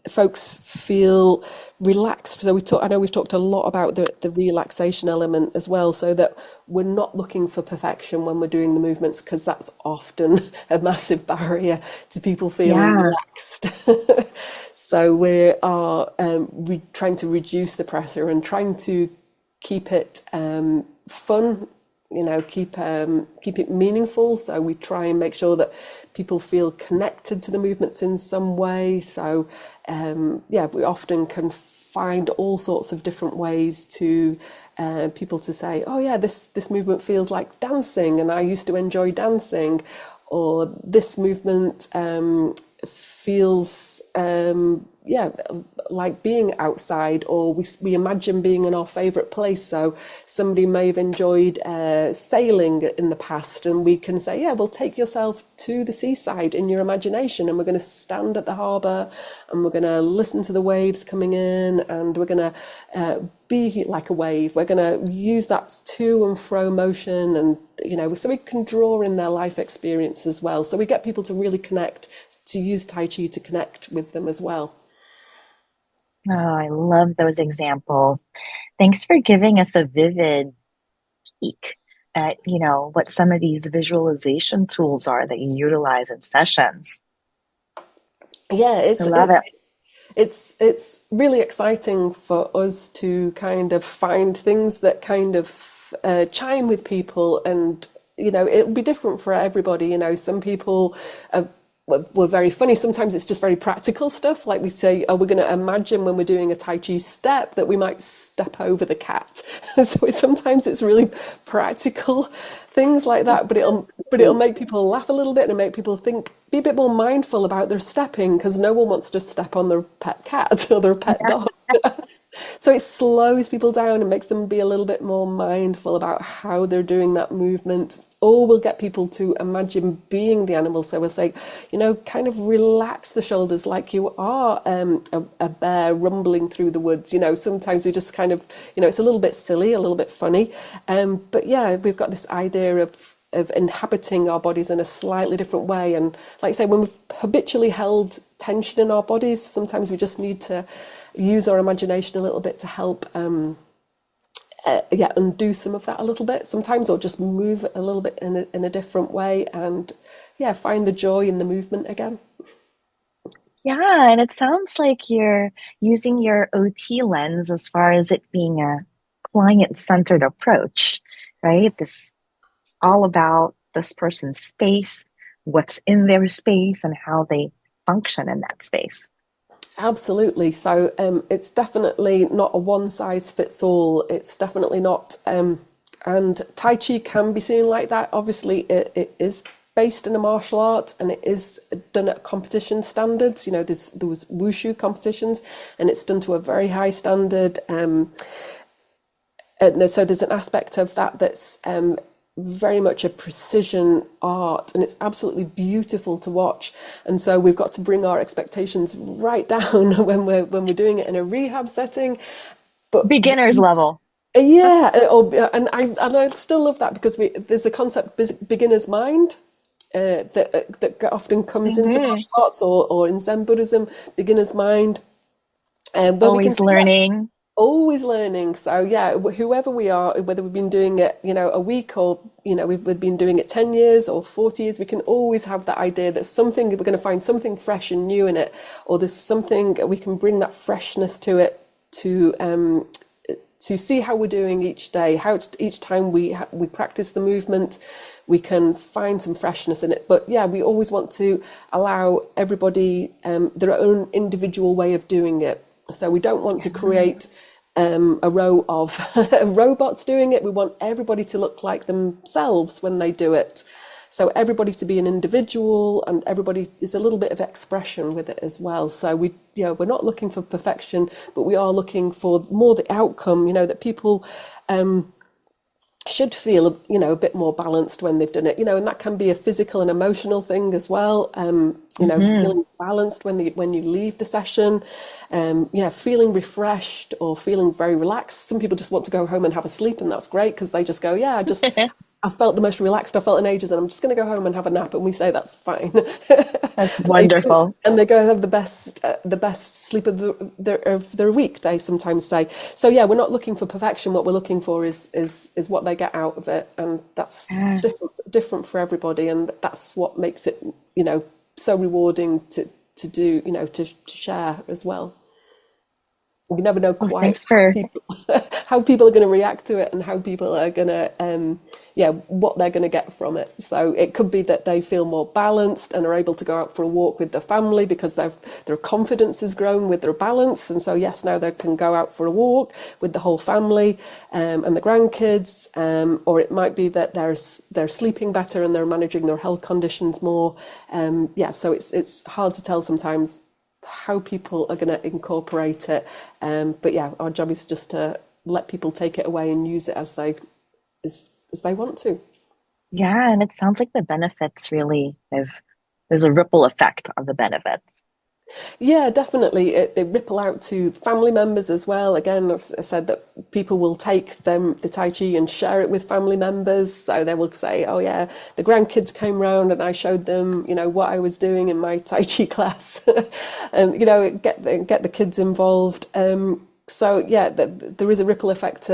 folks feel relaxed. So I know we've talked a lot about the relaxation element as well, so that we're not looking for perfection when we're doing the movements, because that's often a massive barrier to people feeling Yeah. relaxed. So we are trying to reduce the pressure and trying to keep it fun, keep it meaningful. So we try and make sure that people feel connected to the movements in some way. So yeah, we often can find all sorts of different ways to people to say, oh yeah, this movement feels like dancing, and I used to enjoy dancing, or this movement feels yeah, like being outside, or we imagine being in our favourite place. So somebody may have enjoyed sailing in the past, and we can say, yeah, well, take yourself to the seaside in your imagination, and we're going to stand at the harbour, and we're going to listen to the waves coming in, and we're going to be like a wave. We're going to use that to and fro motion, and so we can draw in their life experience as well. So we get people to really connect, to use Tai Chi to connect with them as well. Oh, I love those examples. Thanks for giving us a vivid peek at, what some of these visualization tools are that you utilize in sessions. Yeah, I love it. It's really exciting for us to kind of find things that kind of chime with people, and it'll be different for everybody. Some people were very funny. Sometimes it's just very practical stuff, like we say, oh, we're going to imagine when we're doing a Tai Chi step that we might step over the cat. So sometimes it's really practical things like that, but it'll make people laugh a little bit and make people be a bit more mindful about their stepping, because no one wants to step on their pet cat or their pet dog. So it slows people down and makes them be a little bit more mindful about how they're doing that movement. Or we'll get people to imagine being the animal. So we'll say, kind of relax the shoulders like you are a bear rumbling through the woods. Sometimes we just kind of, it's a little bit silly, a little bit funny. But yeah, we've got this idea of inhabiting our bodies in a slightly different way. And like I say, when we've habitually held tension in our bodies, sometimes we just need to use our imagination a little bit to help undo some of that a little bit sometimes, or just move a little bit in a different way, and find the joy in the movement again. Yeah, and it sounds like you're using your OT lens as far as it being a client-centered approach, right? This is all about this person's space, what's in their space, and how they function in that space. Absolutely. So it's definitely not a one size fits all. It's definitely not. And Tai Chi can be seen like that. Obviously, it is based in a martial art, and it is done at competition standards. There was wushu competitions, and it's done to a very high standard. And so there's an aspect of that that's very much a precision art, and it's absolutely beautiful to watch. And so we've got to bring our expectations right down when we're doing it in a rehab setting. But beginner's level. Yeah, and I still love that, because there's a concept, beginner's mind, that often comes into martial arts or in Zen Buddhism, beginner's mind, where always learning. Always learning. So yeah, whoever we are, whether we've been doing it, a week, or we've been doing it 10 years or 40 years, we can always have that idea that we're going to find something fresh and new in it, or there's something we can bring that freshness to it, to see how we're doing each day, how each time we practice the movement, we can find some freshness in it. But yeah, we always want to allow everybody their own individual way of doing it. So we don't want to create a row of robots doing it. We want everybody to look like themselves when they do it. So everybody to be an individual, and everybody is a little bit of expression with it as well. So we're not looking for perfection, but we are looking for more the outcome, that people should feel, a bit more balanced when they've done it, and that can be a physical and emotional thing as well. Feeling balanced when you leave the session, feeling refreshed or feeling very relaxed. Some people just want to go home and have a sleep, and that's great, because they just go, I felt the most relaxed I felt in ages, and I'm just going to go home and have a nap. And we say that's fine. That's wonderful. And they go have the best sleep of their week, they sometimes say. So yeah, we're not looking for perfection. What we're looking for is what they get out of it, and that's different for everybody, and that's what makes it so rewarding to do, to share as well. You never know quite how people are going to react to it, and how people are going to, what they're going to get from it. So it could be that they feel more balanced and are able to go out for a walk with their family, because their confidence has grown with their balance. And so, yes, now they can go out for a walk with the whole family and the grandkids. Or it might be that they're sleeping better and they're managing their health conditions more. So it's hard to tell sometimes how people are going to incorporate it, but yeah, our job is just to let people take it away and use it as they want to. Yeah, and it sounds like the benefits really there's a ripple effect of the benefits. Yeah, definitely. They ripple out to family members as well. Again, I've said that people will take the Tai Chi and share it with family members. So they will say, oh yeah, the grandkids came round and I showed them, what I was doing in my Tai Chi class, and, get the kids involved. So yeah, there is a ripple effect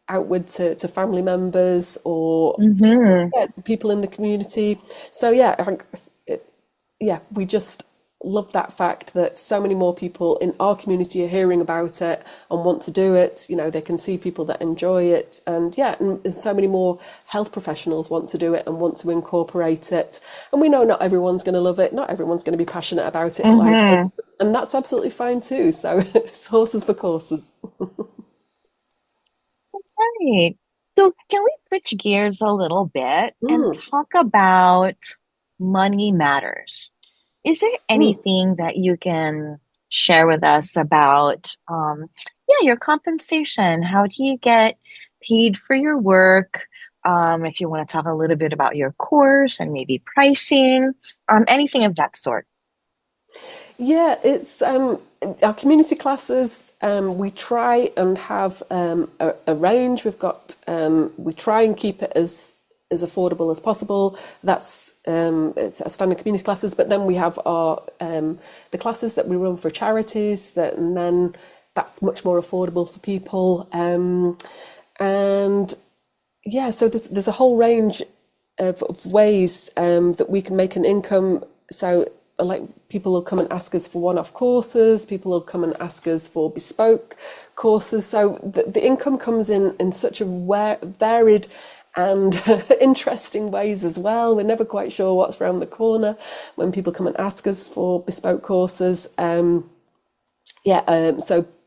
outward to family members or people in the community. So yeah, we just love that fact that so many more people in our community are hearing about it and want to do it. You know, they can see people that enjoy it, and yeah, and so many more health professionals want to do it and want to incorporate it. And we know not everyone's going to love it, not everyone's going to be passionate about it like us, Mm-hmm. and that's absolutely fine too. So it's horses for courses. Right. So can we switch gears a little bit and Mm, talk about money matters? Is there mm. anything that you can share with us about, yeah, your compensation? How do you get paid for your work? If you want to talk a little bit about your course and maybe pricing, anything of that sort. Yeah, it's our community classes. We try and have a range. We've got we try and keep it as affordable as possible. That's it's our standard community classes, but then we have our the classes that we run for charities. That and then that's much more affordable for people. And yeah, so there's a whole range of ways that we can make an income. So, like, people will come and ask us for one-off courses. People will come and ask us for bespoke courses. So the income comes in such a varied and interesting ways as well. We're never quite sure what's around the corner when people come and ask us for bespoke courses. So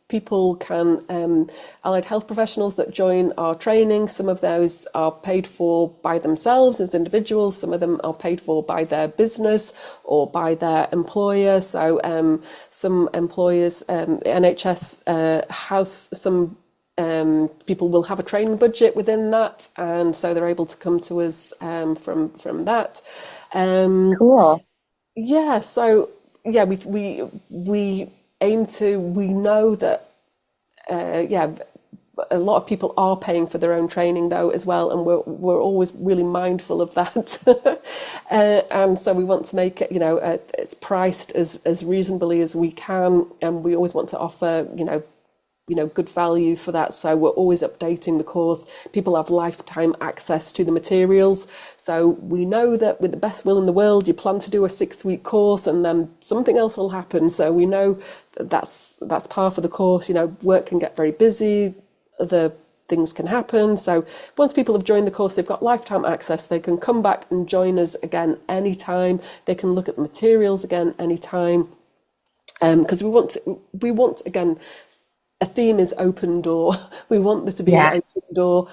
people can, allied health professionals that join our training, some of those are paid for by themselves as individuals, some of them are paid for by their business or by their employer. So some employers, NHS has some people will have a training budget within that, and so they're able to come to us from that. Um, Cool. yeah, so yeah, we aim to. We know that yeah, a lot of people are paying for their own training though as well, and we're always really mindful of that. And so we want to make it, it's priced as reasonably as we can, and we always want to offer, good value for that. So we're always updating the course. People have lifetime access to the materials. So we know that with the best will in the world, you plan to do a 6-week course and then something else will happen. So we know that that's par for the course. Work can get very busy. Other things can happen. So once people have joined the course, they've got lifetime access. They can come back and join us again anytime. They can look at the materials again anytime. Because we want again, a theme is open door. We want there to be an Yeah. open door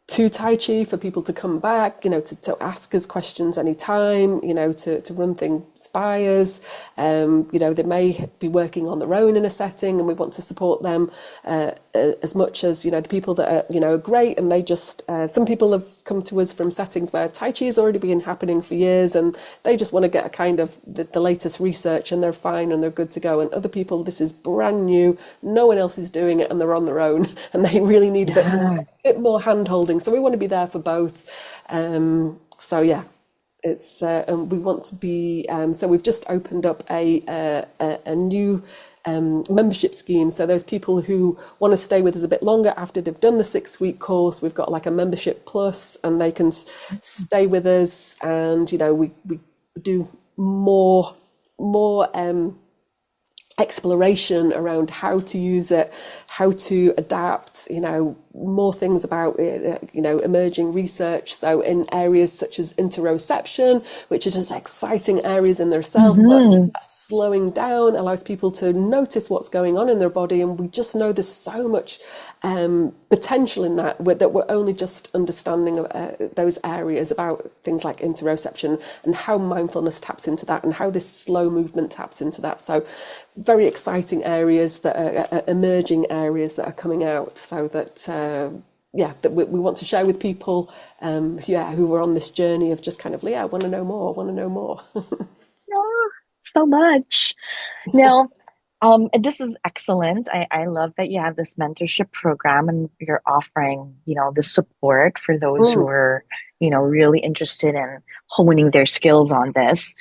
to Tai Chi for people to come back, to ask us questions anytime, to run things by us. They may be working on their own in a setting, and we want to support them as much as, the people that are great, and they just, some people have come to us from settings where Tai Chi has already been happening for years, and they just want to get a kind of the latest research, and they're fine and they're good to go. And other people, this is brand new, no one else is doing it, and they're on their own, and they really need a Yeah. bit more hand holding. So we want to be there for both. So yeah, it's and we want to be. So we've just opened up a new membership scheme. So those people who want to stay with us a bit longer after they've done the 6-week course, we've got like a membership plus, and they can stay with us, and we do more exploration around how to use it, how to adapt, more things about it, emerging research. So in areas such as interoception, which are just exciting areas in themselves, but Hmm. slowing down allows people to notice what's going on in their body. And we just know there's so much potential in that we're only just understanding those areas about things like interoception and how mindfulness taps into that and how this slow movement taps into that. So very exciting areas that are emerging areas that are coming out, so that that we want to share with people who are on this journey of just kind of want to know more, want to know more. Oh, so much. Now, this is excellent. I love that you have this mentorship program and you're offering, the support for those who Mm. are, really interested in honing their skills on this.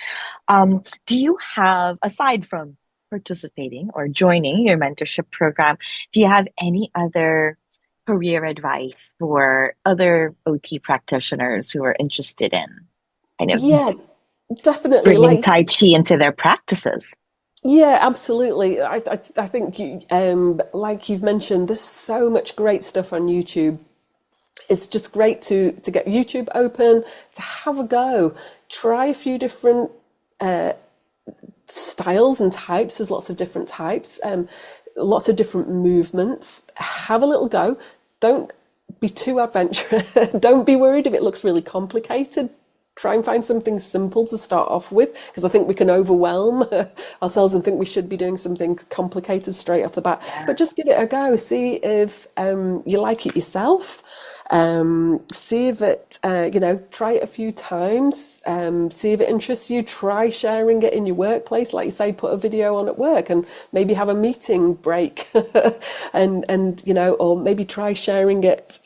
Do you have, aside from participating or joining your mentorship program, do you have any other career advice for other OT practitioners who are interested in kind of Yeah, Definitely, bringing like, Tai Chi into their practices. yeah, absolutely. I think, like you've mentioned, there's so much great stuff on YouTube. It's just great to get YouTube open, to have a go, try a few different styles and types. There's lots of different types, lots of different movements. Have a little go. Don't be too adventurous. Don't be worried if it looks really complicated. Try and find something simple to start off with, because I think we can overwhelm ourselves and think we should be doing something complicated straight off the bat. Yeah. But just give it a go. See if you like it yourself. See if it, try it a few times. See if it interests you. Try sharing it in your workplace. Like you say, put a video on at work and maybe have a meeting break or maybe try sharing it,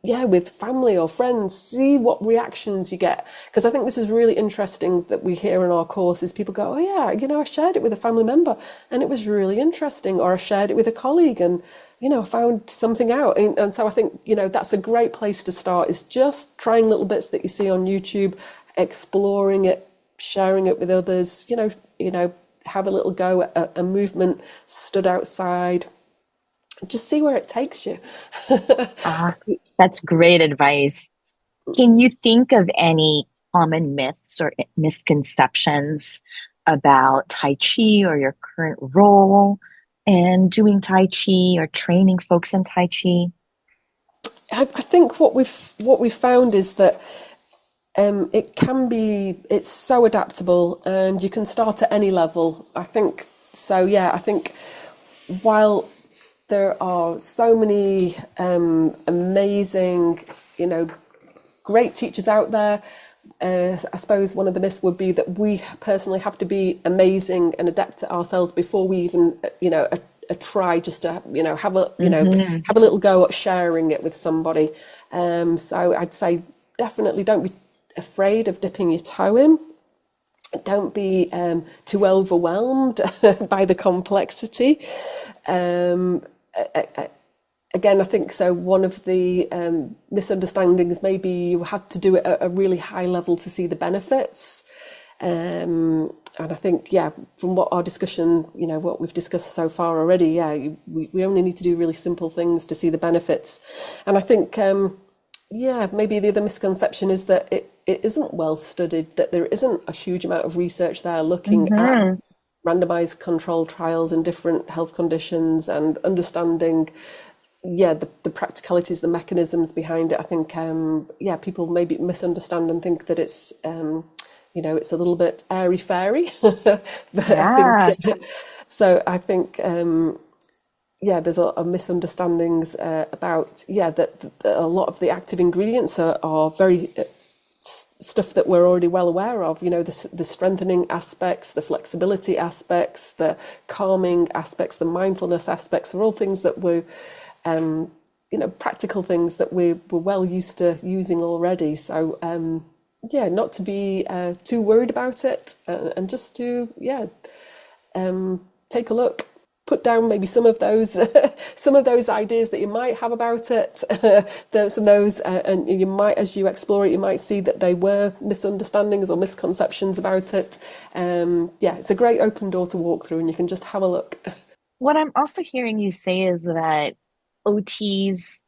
with family or friends. See what reactions you get. Because I think this is really interesting that we hear in our courses. People go, oh yeah, I shared it with a family member and it was really interesting. Or I shared it with a colleague and, I found something out. And so I think, that's a great place to start, is just trying little bits that you see on YouTube, exploring it, sharing it with others, have a little go at a movement, stood outside, just see where it takes you. Ah, that's great advice. Can you think of any common myths or misconceptions about Tai Chi or your current role in doing Tai Chi or training folks in Tai Chi? I think what we've found is that it's so adaptable and you can start at any level. I think so. Yeah, I think while there are so many amazing, great teachers out there, I suppose one of the myths would be that we personally have to be amazing and adept at ourselves before we even, try just to, Hmm. have a little go at sharing it with somebody. So I'd say definitely don't be afraid of dipping your toe in. Don't be too overwhelmed by the complexity. Again, I think so. One of the misunderstandings maybe you have to do it at a really high level to see the benefits. And I think, from what our discussion, what we've discussed so far already, we only need to do really simple things to see the benefits. And I think, maybe the other misconception is that it isn't well studied, that there isn't a huge amount of research there looking at Hmm. randomized controlled trials in different health conditions and understanding the practicalities, the mechanisms behind it. I think people maybe misunderstand and think that it's it's a little bit airy fairy. But I think Yeah. so. I think there's a misunderstandings about that a lot of the active ingredients are very stuff that we're already well aware of. The strengthening aspects, the flexibility aspects, the calming aspects, the mindfulness aspects are all things that we're practical things that we're well used to using already. So not to be too worried about it, and just to take a look, put down maybe some of those some of those ideas that you might have about it. Some of those, and you might, as you explore it, you might see that they were misunderstandings or misconceptions about it. It's a great open door to walk through, and you can just have a look. What I'm also hearing you say is that OTs,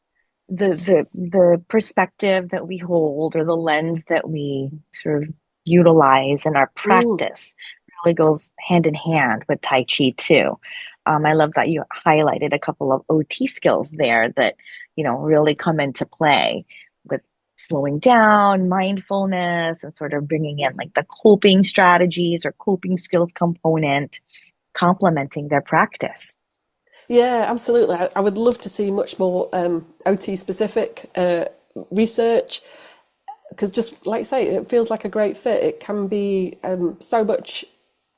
the perspective that we hold or the lens that we sort of utilize in our Mm. practice really goes hand in hand with Tai Chi too. I love that you highlighted a couple of OT skills there that, really come into play with slowing down, mindfulness, and sort of bringing in like the coping strategies or coping skills component, complementing their practice. Yeah, absolutely. I would love to see much more OT specific research, because just like I say, it feels like a great fit. It can be so much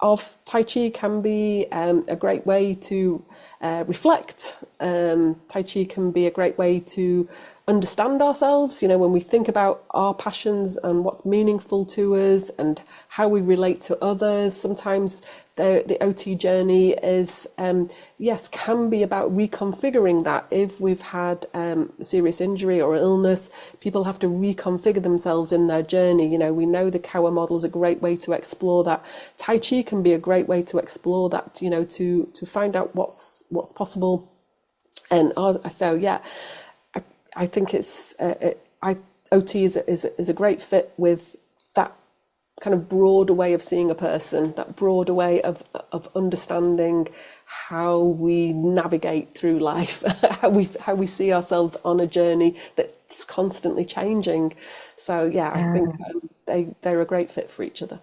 of Tai Chi can be a great way to reflect. Tai Chi can be a great way to understand ourselves, when we think about our passions and what's meaningful to us and how we relate to others. Sometimes the OT journey is, yes, can be about reconfiguring that. If we've had a serious injury or illness, people have to reconfigure themselves in their journey. We know the Kawa model is a great way to explore that. Tai Chi can be a great way to explore that, to find out what's possible. And so, yeah, I think OT is a great fit with that kind of broader way of seeing a person, that broader way of understanding how we navigate through life, how we see ourselves on a journey that's constantly changing. So yeah, I think they're a great fit for each other.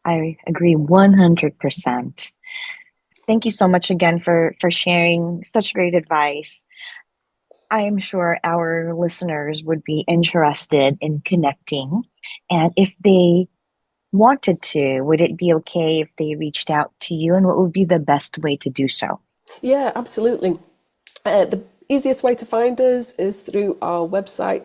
I agree 100%. Thank you so much again for sharing such great advice. I am sure our listeners would be interested in connecting. And if they wanted to, would it be okay if they reached out to you? And what would be the best way to do so? Yeah, absolutely. The easiest way to find us is through our website,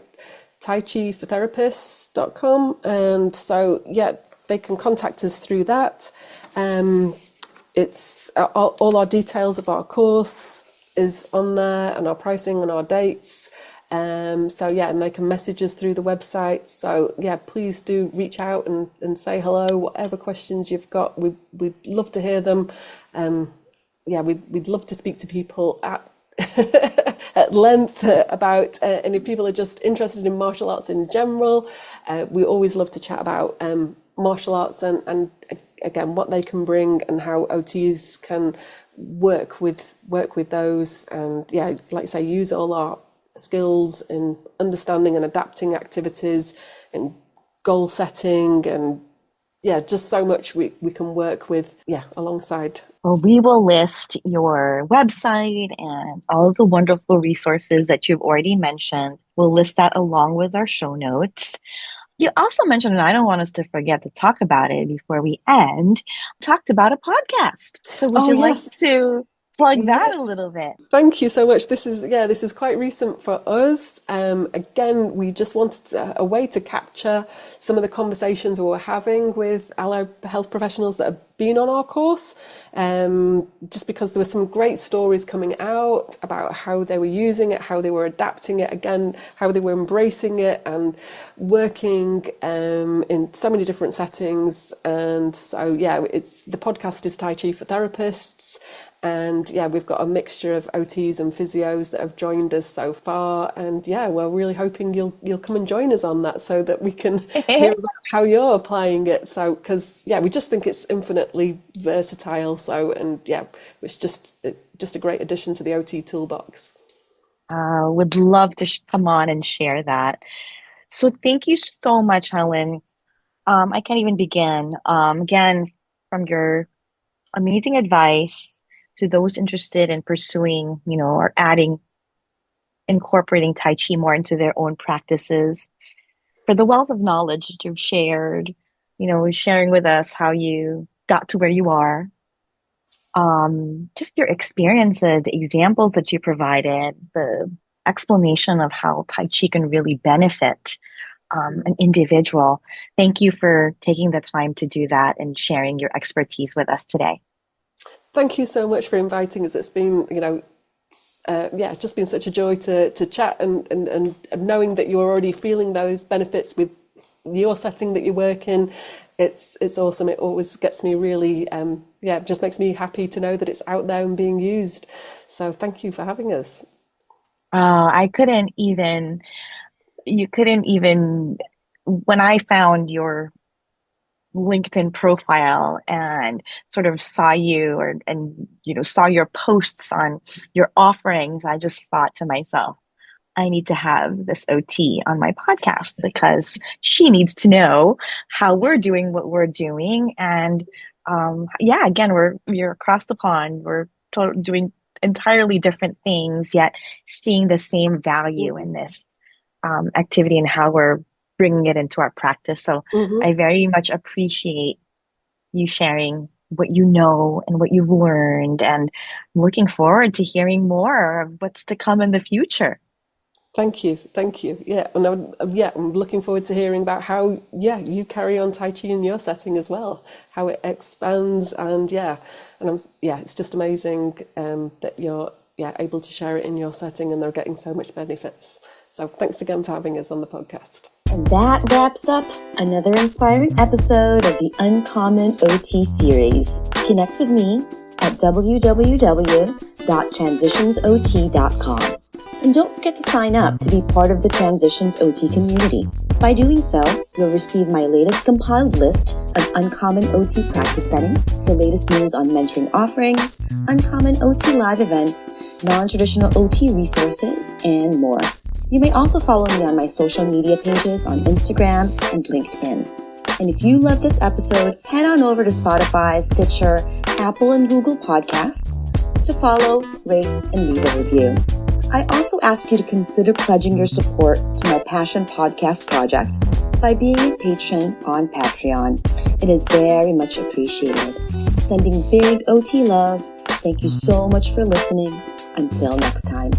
taichifortherapists.com. And so, yeah, they can contact us through that. It's all our details of our course is on there, and our pricing and our dates. So yeah, and they can message us through the website. So yeah, please do reach out and say hello. Whatever questions you've got, we'd love to hear them. Yeah, we'd love to speak to people at at length about, and if people are just interested in martial arts in general, we always love to chat about martial arts and again what they can bring and how OTs can work with those, and yeah, like I say, use all our skills in understanding and adapting activities and goal setting, and yeah, just so much we can work with, yeah, alongside. Well, we will list your website and all of the wonderful resources that you've already mentioned. We'll list that along with our show notes. You also mentioned, and I don't want us to forget to talk about it before we end, talked about a podcast. So would Oh you like yes, to plug that yes. a little bit? Thank you so much. This is quite recent for us. Again, we just wanted a way to capture some of the conversations we were having with allied health professionals that have been on our course. Just because there were some great stories coming out about how they were using it, how they were adapting it, again, how they were embracing it and working in so many different settings. And so, yeah, the podcast is Tai Chi for Therapists. And yeah, we've got a mixture of OTs and physios that have joined us so far. And yeah, we're really hoping you'll come and join us on that so that we can hear about how you're applying it. So, because yeah, we just think it's infinitely versatile. So, and yeah, it's just a great addition to the OT toolbox. Would love to come on and share that. So thank you so much, Helen. I can't even begin. Again, from your amazing advice to those interested in pursuing, or incorporating Tai Chi more into their own practices, for the wealth of knowledge that you've shared, sharing with us how you got to where you are, just your experiences, the examples that you provided, the explanation of how Tai Chi can really benefit an individual. Thank you for taking the time to do that and sharing your expertise with us today. Thank you so much for inviting us. It's been, yeah, just been such a joy to chat and knowing that you're already feeling those benefits with your setting that you work in. It's awesome. It always gets me really, yeah, it just makes me happy to know that it's out there and being used. So thank you for having us. You couldn't even, when I found your LinkedIn profile and sort of saw you saw your posts on your offerings, I just thought to myself, I need to have this OT on my podcast because she needs to know how we're doing what we're doing. And yeah, again, we're across the pond. We're doing entirely different things, yet seeing the same value in this activity and how we're bringing it into our practice. So Mm-hmm. I very much appreciate you sharing what you know and what you've learned, and looking forward to hearing more of what's to come in the future. Thank you. Yeah, and I'm looking forward to hearing about how, you carry on Tai Chi in your setting as well, how it expands, it's just amazing that you're able to share it in your setting and they're getting so much benefits. So thanks again for having us on the podcast. And that wraps up another inspiring episode of the Uncommon OT series. Connect with me at www.transitionsot.com. And don't forget to sign up to be part of the Transitions OT community. By doing so, you'll receive my latest compiled list of uncommon OT practice settings, the latest news on mentoring offerings, uncommon OT live events, non-traditional OT resources, and more. You may also follow me on my social media pages on Instagram and LinkedIn. And if you love this episode, head on over to Spotify, Stitcher, Apple, and Google Podcasts to follow, rate, and leave a review. I also ask you to consider pledging your support to my Passion Podcast project by being a patron on Patreon. It is very much appreciated. Sending big OT love. Thank you so much for listening. Until next time.